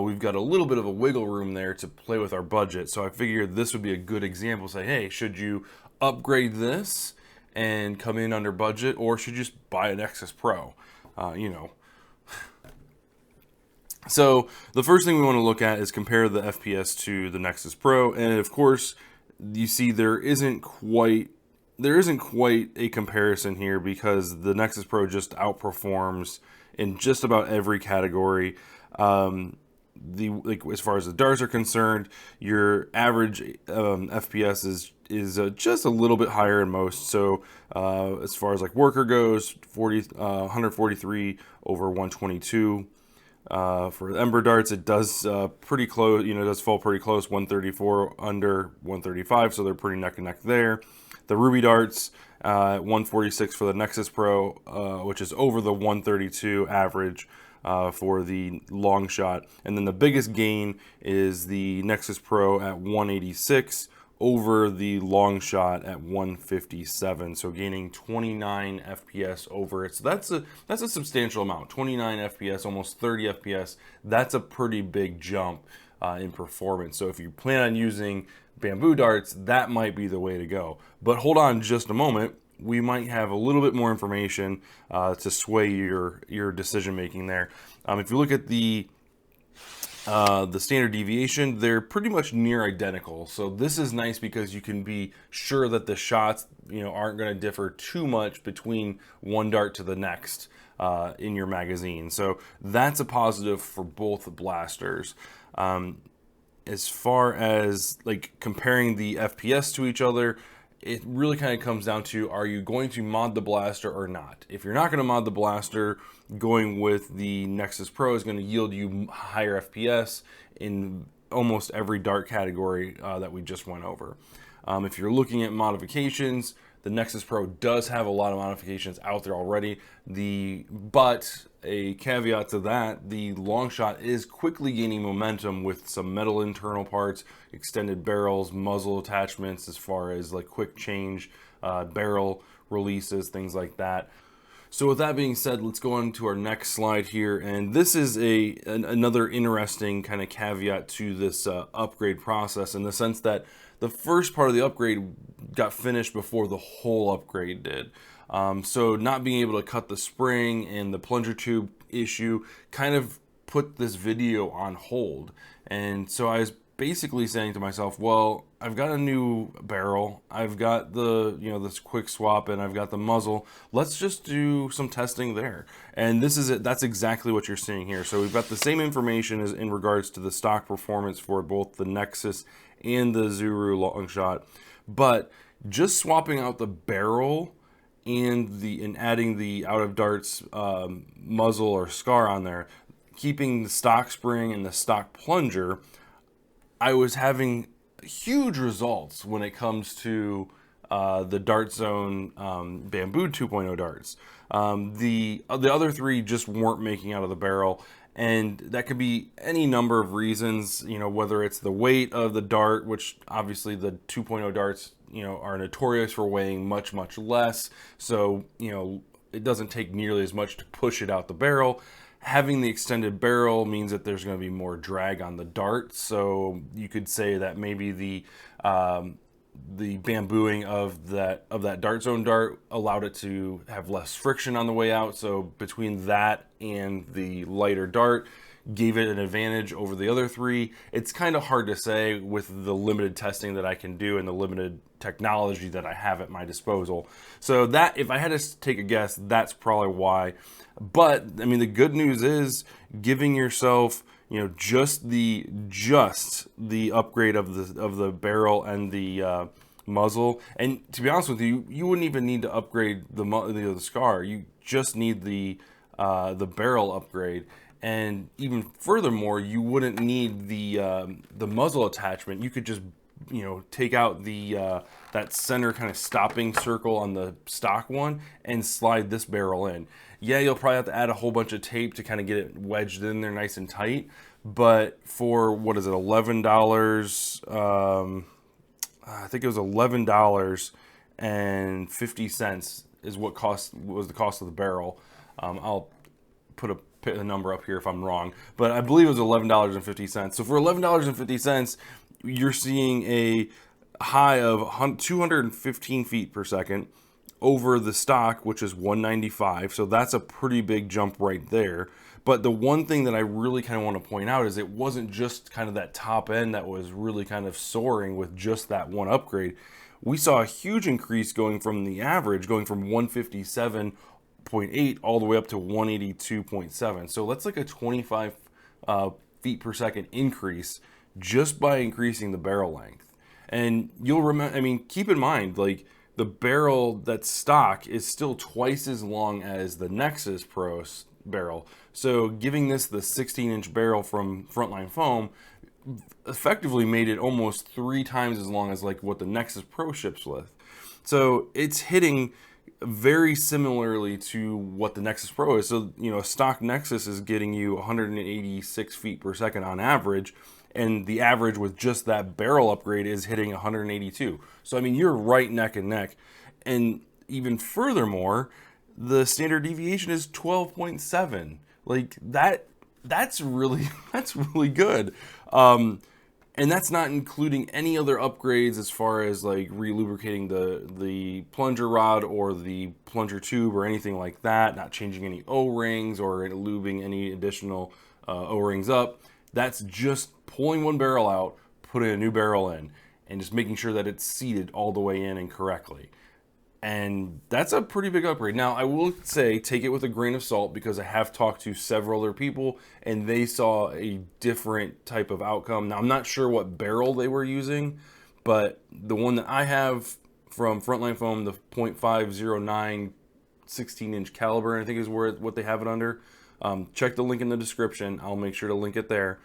We've got a little bit of a wiggle room there to play with our budget. So I figured this would be a good example. Say, hey, should you upgrade this and come in under budget, or should you just buy an Nexus Pro? You know. So the first thing we want to look at is compare the FPS to the Nexus Pro, and of course, you see there isn't quite a comparison here, because the Nexus Pro just outperforms in just about every category. As far as the darts are concerned, your average FPS is just a little bit higher in most. So as far as like worker goes, 143 over 122. For the Ember darts, it does pretty close. You know, it does fall pretty close. 134 under 135, so they're pretty neck and neck there. The Ruby darts, 146 for the Nexus Pro, which is over the 132 average for the Longshot. And then the biggest gain is the Nexus Pro at 186 over the Longshot at 157, so gaining 29 FPS over it. So that's a substantial amount. 29 FPS, almost 30 FPS. That's a pretty big jump in performance. So if you plan on using bamboo darts, that might be the way to go. But hold on just a moment. We might have a little bit more information to sway your decision making there. If you look at the standard deviation, they're pretty much near identical. So this is nice because you can be sure that the shots, you know, aren't going to differ too much between one dart to the next in your magazine. So that's a positive for both blasters. As far as like comparing the FPS to each other, it really kind of comes down to, are you going to mod the blaster or not? If you're not going to mod the blaster, going with the Nexus Pro is going to yield you higher FPS in almost every dart category that we just went over. If you're looking at modifications, the Nexus Pro does have a lot of modifications out there already. But a caveat to that, the Longshot is quickly gaining momentum with some metal internal parts, extended barrels, muzzle attachments, as far as like quick change, barrel releases, things like that. So with that being said, let's go on to our next slide here, and this is another interesting kind of caveat to this upgrade process, in the sense that the first part of the upgrade got finished before the whole upgrade did. So not being able to cut the spring and the plunger tube issue kind of put this video on hold. And so I was basically saying to myself, well, I've got a new barrel, I've got the, you know, this quick swap, and I've got the muzzle. Let's just do some testing there. And this is it. That's exactly what you're seeing here. So we've got the same information as in regards to the stock performance for both the Nexus and the Zuru Longshot, but just swapping out the barrel and adding the out of darts muzzle or scar on there, keeping the stock spring and the stock plunger, I was having huge results when it comes to the Dart Zone Bamboo 2.0 darts. The other three just weren't making out of the barrel, and that could be any number of reasons, you know, whether it's the weight of the dart, which obviously the 2.0 darts, you know, are notorious for weighing much, much less. So, you know, it doesn't take nearly as much to push it out the barrel. Having the extended barrel means that there's going to be more drag on the dart. So you could say that maybe the bambooing of that Dart Zone dart allowed it to have less friction on the way out. So between that and the lighter dart gave it an advantage over the other three. It's kind of hard to say with the limited testing that I can do and the limited technology that I have at my disposal. So that, if I had to take a guess, that's probably why. But I mean, the good news is giving yourself, you know, just the upgrade of the barrel and the muzzle. And to be honest with you, you wouldn't even need to upgrade the scar. You just need the barrel upgrade. And even furthermore, you wouldn't need the muzzle attachment. You could just, you know, take out the that center kind of stopping circle on the stock one and slide this barrel in. Yeah, you'll probably have to add a whole bunch of tape to kind of get it wedged in there nice and tight. But for, what is it, $11? I think it was $11.50 is what was the cost of the barrel. I'll put a number up here if I'm wrong, but I believe it was $11.50. So for $11.50, you're seeing a high of 215 feet per second over the stock, which is 195. So that's a pretty big jump right there. But the one thing that I really kind of want to point out is it wasn't just kind of that top end that was really kind of soaring with just that one upgrade. We saw a huge increase going from the average, going from 157.8 all the way up to 182.7. So that's like a 25 feet per second increase just by increasing the barrel length. And you'll remember, I mean, keep in mind, like, the barrel that's stock is still twice as long as the Nexus Pro barrel. So giving this the 16-inch barrel from Frontline Foam effectively made it almost 3 times as long as like what the Nexus Pro ships with. So it's hitting very similarly to what the Nexus Pro is. So, you know, a stock Nexus is getting you 186 feet per second on average, and the average with just that barrel upgrade is hitting 182. So, I mean, you're right neck and neck. And even furthermore, the standard deviation is 12.7. Like, that's really good. And that's not including any other upgrades as far as like relubricating the plunger rod or the plunger tube or anything like that, not changing any O-rings or lubing any additional O-rings up. That's just pulling one barrel out, putting a new barrel in, and just making sure that it's seated all the way in and correctly. And that's a pretty big upgrade. Now, I will say, take it with a grain of salt, because I have talked to several other people and they saw a different type of outcome. Now, I'm not sure what barrel they were using, but the one that I have from Frontline Foam, the .509 16-inch caliber, I think is what they have it under. Check the link in the description. I'll make sure to link it there.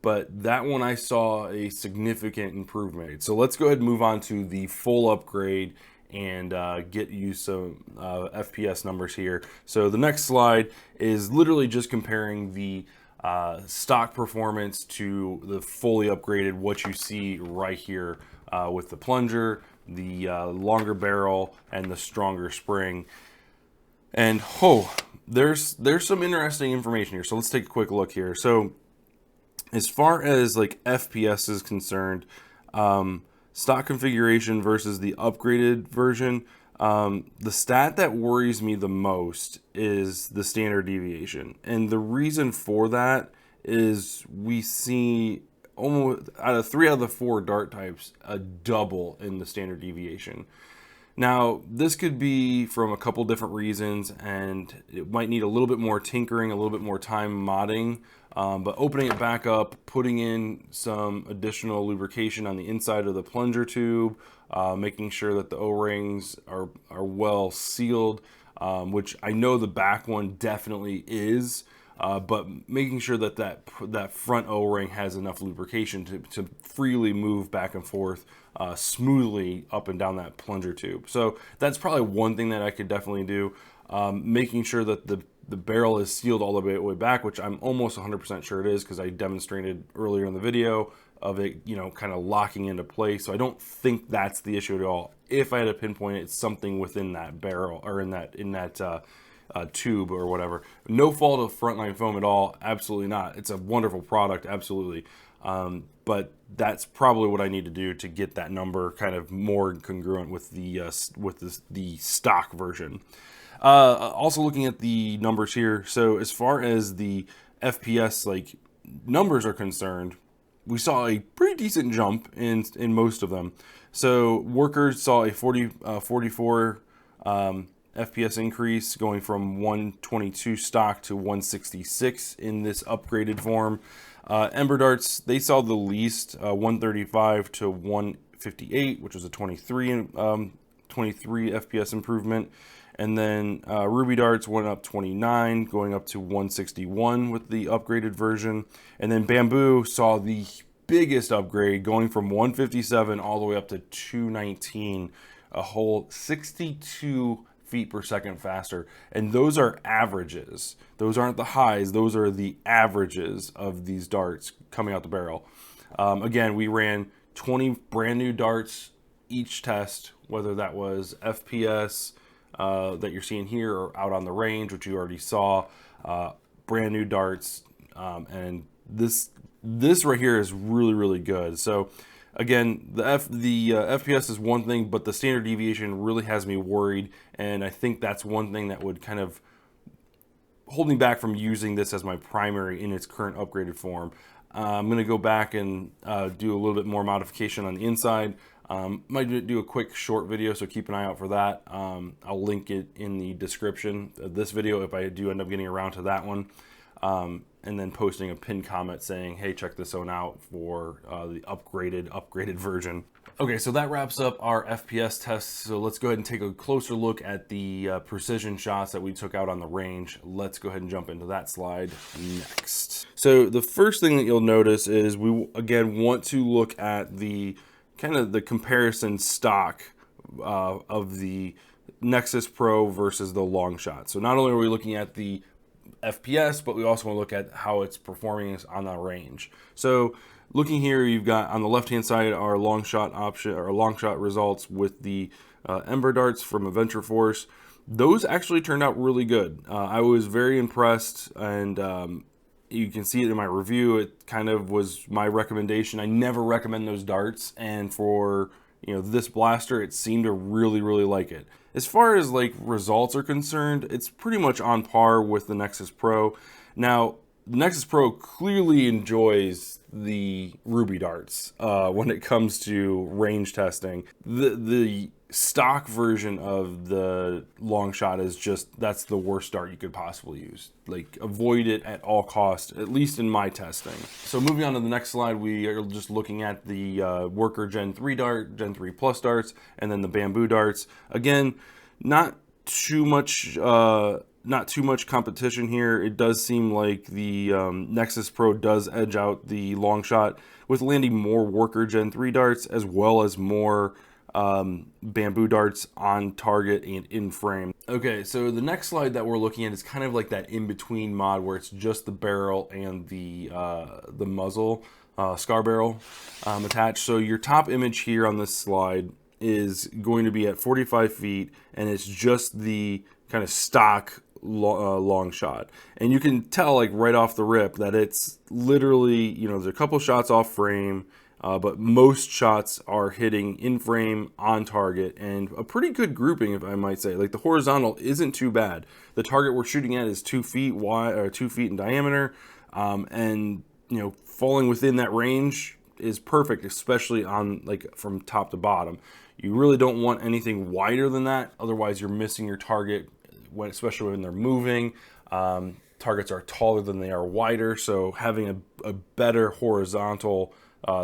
But that one I saw a significant improvement. So let's go ahead and move on to the full upgrade and get you some FPS numbers here. So the next slide is literally just comparing the stock performance to the fully upgraded, what you see right here with the plunger, the longer barrel, and the stronger spring. And there's some interesting information here. So let's take a quick look here. So as far as like FPS is concerned, stock configuration versus the upgraded version, the stat that worries me the most is the standard deviation. And the reason for that is we see almost three out of the 4 dart types a double in the standard deviation. Now, this could be from a couple different reasons, and it might need a little bit more tinkering, a little bit more time modding, but opening it back up, putting in some additional lubrication on the inside of the plunger tube, making sure that the O-rings are well sealed, which I know the back one definitely is. but making sure that that front O-ring has enough lubrication to freely move back and forth smoothly up and down that plunger tube. So that's probably one thing that I could definitely do. Making sure that the barrel is sealed all the way back, which I'm almost 100% sure it is, because I demonstrated earlier in the video of it, you know, kind of locking into place. So I don't think that's the issue at all. If I had to pinpoint it, it's something within that barrel or in that tube or whatever. No fault of Frontline Foam at all. Absolutely not. It's a wonderful product. Absolutely. But that's probably what I need to do to get that number kind of more congruent with the stock version. Also looking at the numbers here. So as far as the FPS like numbers are concerned, we saw a pretty decent jump in most of them. So workers saw a 44 FPS increase, going from 122 stock to 166 in this upgraded form. Ember darts, they saw the least, 135 to 158, which was a 23 FPS improvement. And then ruby darts went up 29, going up to 161 with the upgraded version. And then bamboo saw the biggest upgrade, going from 157 all the way up to 219, a whole 62 feet per second faster. And those are averages. Those aren't the highs. Those are the averages of these darts coming out the barrel. Again, we ran 20 brand new darts each test, whether that was FPS, that you're seeing here, or out on the range, which you already saw, brand new darts, and this right here is really good. So again, the FPS is one thing, but the standard deviation really has me worried, and I think that's one thing that would kind of hold me back from using this as my primary in its current upgraded form. I'm going to go back and do a little bit more modification on the inside. Might do a quick short video, so keep an eye out for that. I'll link it in the description of this video if I do end up getting around to that one. And then posting a pinned comment saying, hey, check this one out for the upgraded version. Okay, so that wraps up our FPS tests. So let's go ahead and take a closer look at the precision shots that we took out on the range. Let's go ahead and jump into that slide next. So the first thing that you'll notice is we, again, want to look at the kind of the comparison stock of the Nexus Pro versus the Longshot. So not only are we looking at the FPS, but we also want to look at how it's performing on the range. So looking here, you've got on the left hand side our Longshot option, or Longshot results with the Ember darts from Adventure Force. Those actually turned out really good. I was very impressed, and you can see it in my review. It kind of was my recommendation. I never recommend those darts, and for this blaster, it seemed to really like it. As far as like results are concerned, it's pretty much on par with the Nexus Pro. Now, the Nexus Pro clearly enjoys the ruby darts when it comes to range testing. The stock version of the Longshot is just, that's the worst dart you could possibly use. Like, avoid it at all costs, at least in my testing. So moving on to the next slide, we are just looking at the Worker Gen 3 dart, Gen 3 Plus darts, and then the bamboo darts. Again, not too much competition here. It does seem like the Nexus Pro does edge out the Longshot with landing more Worker Gen 3 darts, as well as more bamboo darts on target and in frame. Okay, so the next slide that we're looking at is kind of like that in-between mod where it's just the barrel and the muzzle, scar barrel attached. So your top image here on this slide is going to be at 45 feet, and it's just the kind of stock long shot, and you can tell like right off the rip that it's literally, there's a couple shots off frame, but most shots are hitting in frame, on target, and a pretty good grouping, if I might say. Like, the horizontal isn't too bad. The target we're shooting at is 2 feet wide, or 2 feet in diameter, and falling within that range is perfect, especially on like from top to bottom. You really don't want anything wider than that, otherwise you're missing your target, especially when they're moving. Targets are taller than they are wider, so having a better horizontal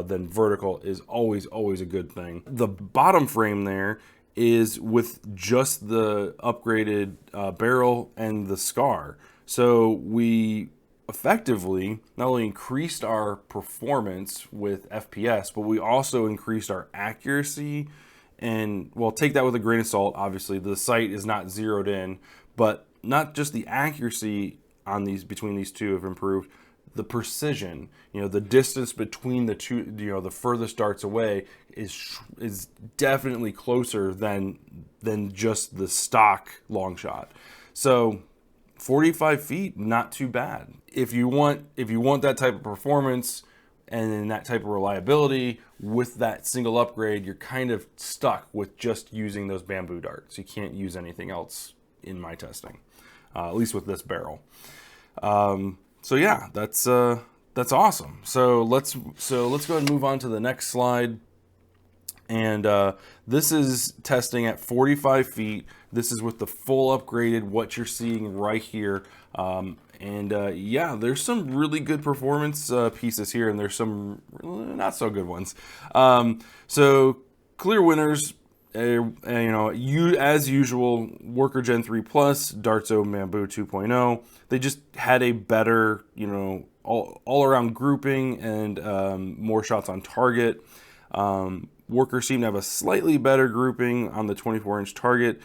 than vertical is always a good thing. The bottom frame there is with just the upgraded barrel and the scar. So we effectively not only increased our performance with FPS, but we also increased our accuracy. And well, take that with a grain of salt. Obviously, the sight is not zeroed in, but not just the accuracy on these between these two have improved. The precision, the distance between the two, the furthest darts away is definitely closer than just the stock long shot. So 45 feet, not too bad. If you want that type of performance and that type of reliability with that single upgrade, you're kind of stuck with just using those bamboo darts. You can't use anything else in my testing, at least with this barrel. So yeah, that's awesome. So let's go ahead and move on to the next slide. And this is testing at 45 feet. This is with the full upgraded, what you're seeing right here. Yeah, there's some really good performance pieces here, and there's some not so good ones. So clear winners, as usual, Worker Gen 3 Plus, Dartso Bamboo 2.0. They just had a better, all around grouping and more shots on target. Worker seemed to have a slightly better grouping on the 24-inch target.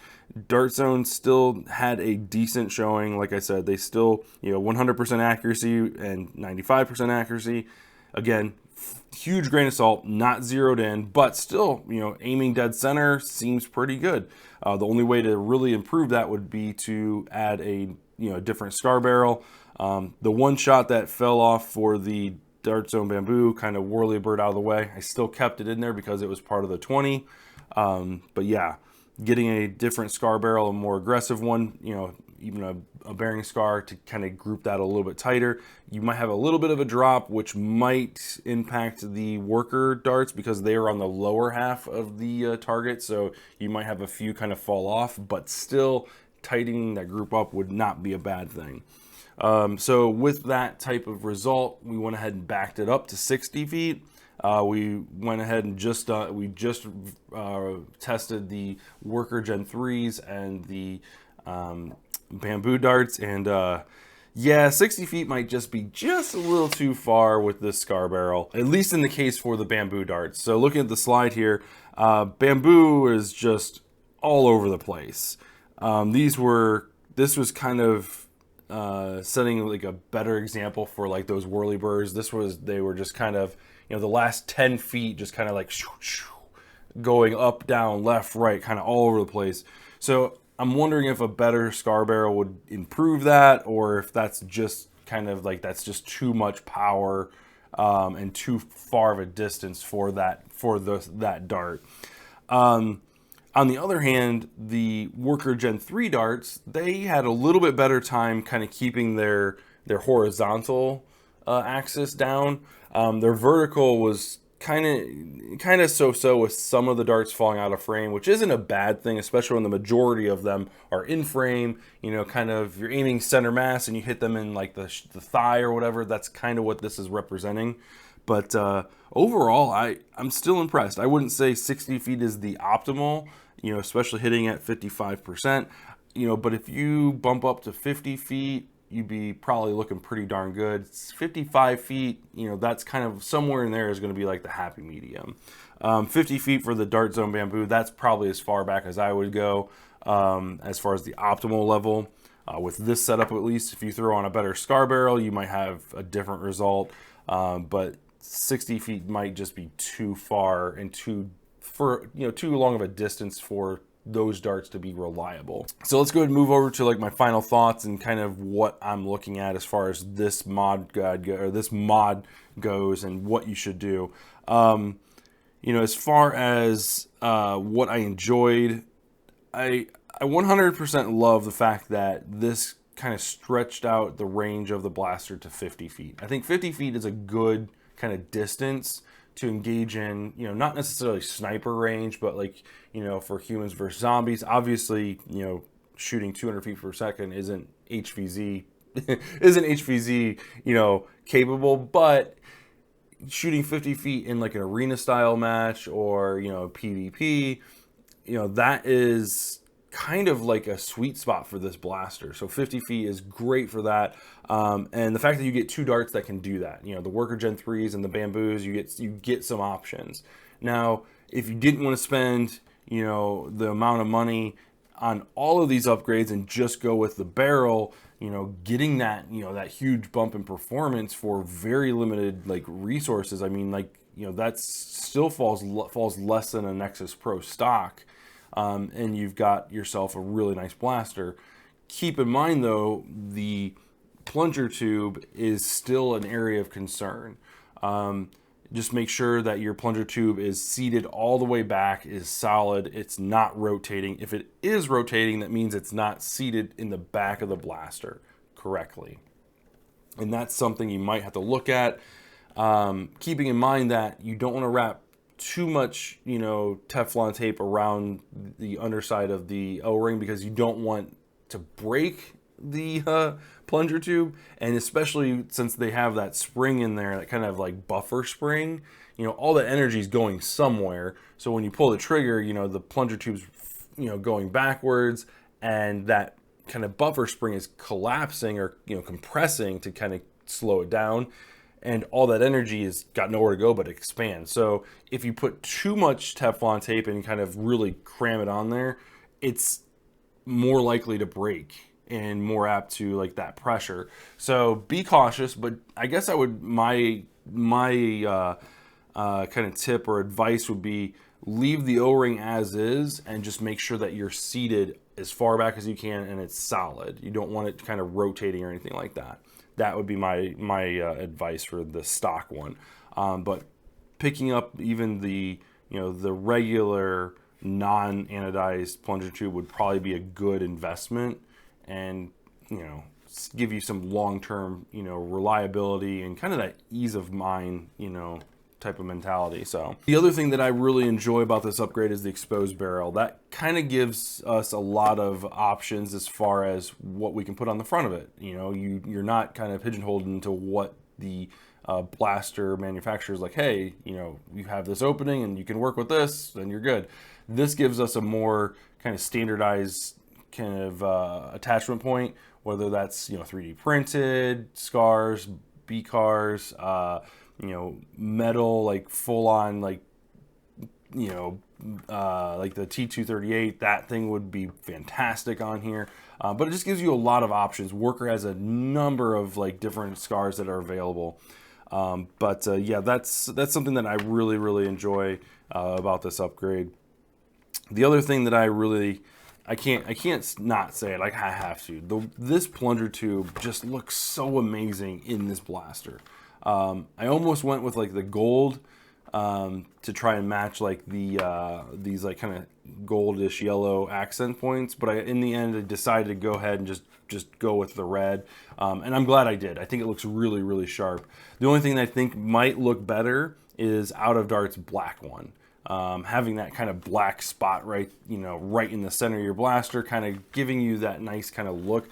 Dart Zone still had a decent showing. Like I said, they still, 100% accuracy and 95% accuracy. Again, huge grain of salt, not zeroed in, but still, aiming dead center seems pretty good. The only way to really improve that would be to add a, different scar barrel. The one shot that fell off for the Dart Zone Bamboo kind of whirly a bird out of the way. I still kept it in there because it was part of the 20. But yeah, getting a different scar barrel, a more aggressive one, even a bearing scar to kind of group that a little bit tighter. You might have a little bit of a drop, which might impact the worker darts because they are on the lower half of the target. So you might have a few kind of fall off, but still tightening that group up would not be a bad thing. So with that type of result, we went ahead and backed it up to 60 feet. We went ahead and just tested the Worker Gen 3s and the bamboo darts, and yeah, 60 feet might just be just a little too far with this scar barrel, at least in the case for the bamboo darts. So looking at the slide here, bamboo is just all over the place. This was kind of setting like a better example for like those whirly birds. They were just kind of, the last 10 feet just kind of like going up, down, left, right, kind of all over the place. So I'm wondering if a better scar barrel would improve that, or if that's just kind of like, that's just too much power and too far of a distance for that dart. On the other hand, the Worker Gen 3 darts, they had a little bit better time kind of keeping their horizontal axis down. Their vertical was kind of so-so, with some of the darts falling out of frame, which isn't a bad thing, especially when the majority of them are in frame. Kind of you're aiming center mass and you hit them in like the thigh or whatever. That's kind of what this is representing. But overall, I'm still impressed. I wouldn't say 60 feet is the optimal, especially hitting at 55%. But if you bump up to 50 feet, you'd be probably looking pretty darn good. 55 feet, that's kind of somewhere in there is going to be like the happy medium. 50 feet for the Dart Zone Bamboo, that's probably as far back as I would go as far as the optimal level. With this setup, at least, if you throw on a better scar barrel, you might have a different result. But 60 feet might just be too far and too long of a distance for those darts to be reliable. So let's go ahead and move over to like my final thoughts and kind of what I'm looking at as far as this mod goes and what you should do. As far as what I enjoyed, I 100% love the fact that this kind of stretched out the range of the blaster to 50 feet. I think 50 feet is a good kind of distance to engage in, not necessarily sniper range, but like, for humans versus zombies. Obviously, shooting 200 feet per second isn't HVZ, capable, but shooting 50 feet in like an arena style match or, PvP, that is kind of like a sweet spot for this blaster. So 50 feet is great for that. And the fact that you get 2 darts that can do that, you know, the Worker Gen 3s and the Bamboos, you get some options. Now, if you didn't want to spend, you know, the amount of money on all of these upgrades and just go with the barrel, you know, getting that, you know, that huge bump in performance for very limited like resources. I mean, like, you know, that still falls less than a Nexus Pro stock. And you've got yourself a really nice blaster. Keep in mind though, the plunger tube is still an area of concern. Just make sure that your plunger tube is seated all the way back, is solid, it's not rotating. If it is rotating, that means it's not seated in the back of the blaster correctly. And that's something you might have to look at. Keeping in mind that you don't want to wrap too much, you know, Teflon tape around the underside of the O-ring, because you don't want to break the plunger tube, and especially since they have that spring in there, that kind of like buffer spring, you know, all that energy is going somewhere. So when you pull the trigger, you know, the plunger tube's, you know, going backwards, and that kind of buffer spring is collapsing or, you know, compressing to kind of slow it down. And all that energy has got nowhere to go but expand. So if you put too much Teflon tape and kind of really cram it on there, it's more likely to break and more apt to like that pressure. So be cautious, but I guess I would, my kind of tip or advice would be leave the O-ring as is and just make sure that you're seated as far back as you can and it's solid. You don't want it kind of rotating or anything like that. That would be my advice for the stock one. But picking up even the, you know, the regular non-anodized plunger tube would probably be a good investment, and, you know, give you some long-term, you know, reliability and kind of that ease of mind, you know, type of mentality. So the other thing that I really enjoy about this upgrade is the exposed barrel. That kind of gives us a lot of options as far as what we can put on the front of it. You know, you're not kind of pigeonholed into what the blaster manufacturer is like, hey, you know, you have this opening and you can work with this, then you're good. This gives us a more kind of standardized kind of attachment point, whether that's, you know, 3D printed, scars, B-cars, you know, metal, like full on, like, you know, like the T238, that thing would be fantastic on here. But it just gives you a lot of options. Worker has a number of like different scars that are available. Yeah, that's something that I really enjoy about this upgrade. The other thing that I can't not say it, like I have to. This plunger tube just looks so amazing in this blaster. I almost went with like the gold to try and match like the these like kind of goldish yellow accent points, but in the end I decided to go ahead and just go with the red, and I'm glad I did. I think it looks really sharp. The only thing that I think might look better is Out of Dart's black one. Having that kind of black spot right, you know, right in the center of your blaster, kind of giving you that nice kind of look.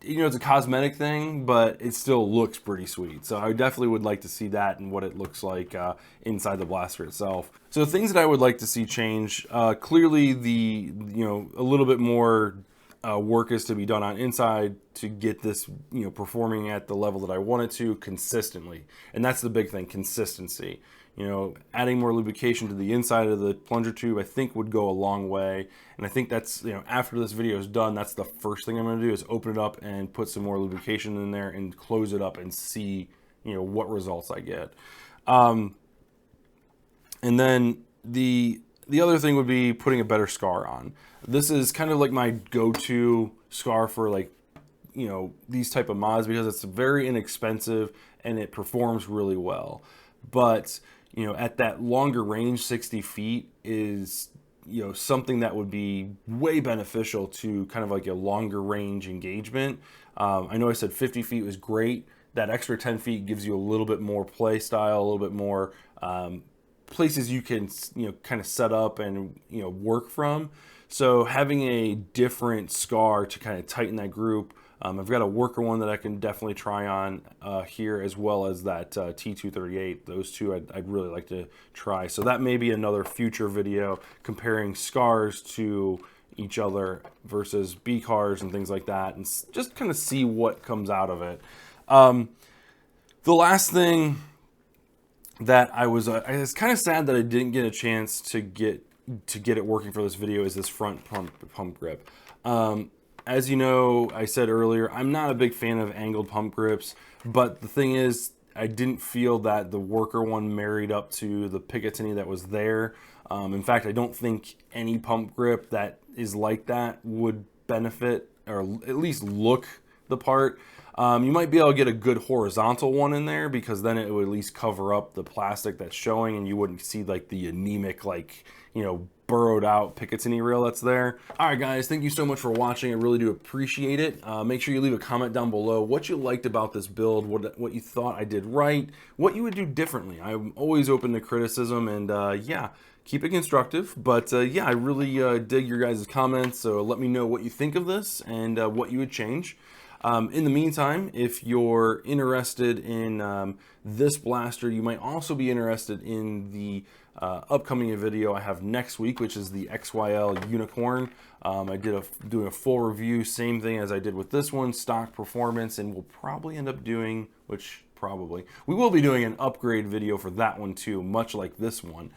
You know, it's a cosmetic thing, but it still looks pretty sweet. So I definitely would like to see that and what it looks like inside the blaster itself. So the things that I would like to see change, clearly the, you know, a little bit more work is to be done on inside to get this, you know, performing at the level that I want it to consistently. And that's the big thing, consistency. You know, adding more lubrication to the inside of the plunger tube, I think would go a long way. And I think that's, you know, after this video is done, that's the first thing I'm going to do is open it up and put some more lubrication in there and close it up and see, you know, what results I get. And then the other thing would be putting a better scar on. This is kind of like my go-to scar for, like, you know, these type of mods, because it's very inexpensive and it performs really well. But, you know, at that longer range, 60 feet is, you know, something that would be way beneficial to kind of like a longer range engagement. I know I said 50 feet was great. That extra 10 feet gives you a little bit more play style, a little bit more places you can, you know, kind of set up and, you know, work from. So having a different scar to kind of tighten that group. I've got a worker one that I can definitely try on here, as well as that T238. Those two I'd really like to try. So that may be another future video comparing scars to, each other versus B cars and things like that, and just kind of see what comes out of it. The last thing that I was kind of sad that I didn't get a chance to get it working for this video is this front pump grip. As you know, I said earlier, I'm not a big fan of angled pump grips, but the thing is, I didn't feel that the worker one married up to the Picatinny that was there. In fact, I don't think any pump grip that is like that would benefit or at least look the part. You might be able to get a good horizontal one in there because then it would at least cover up the plastic that's showing and you wouldn't see like the anemic, like, you know, burrowed out Picatinny reel that's there. All right, guys, thank you so much for watching. I really do appreciate it. Make sure you leave a comment down below what you liked about this build, what you thought I did right, what you would do differently. I'm always open to criticism, and yeah, keep it constructive. But yeah, I really dig your guys' comments, so let me know what you think of this and what you would change. In the meantime, if you're interested in this blaster, you might also be interested in the upcoming video I have next week, which is the XYL Unicorn. I did doing a full review, same thing as I did with this one, stock performance, and we'll probably end up doing, we will be doing an upgrade video for that one too, much like this one.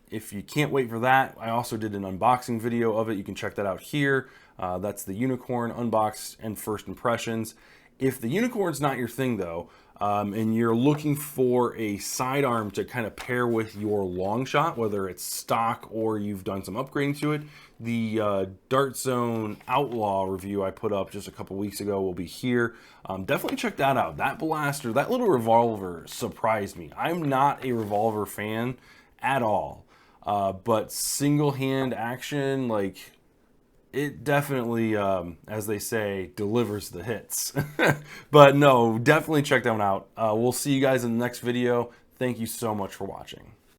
If you can't wait for that, I also did an unboxing video of it. You can check that out here. That's the Unicorn unboxed and first impressions. If the Unicorn's not your thing though, and you're looking for a sidearm to kind of pair with your Longshot, whether it's stock or you've done some upgrading to it, the Dart Zone Outlaw review I put up just a couple weeks ago will be here. Definitely check that out. That blaster, that little revolver surprised me. I'm not a revolver fan at all, but single hand action, like, it definitely, as they say, delivers the hits. But no, definitely check that one out. We'll see you guys in the next video. Thank you so much for watching.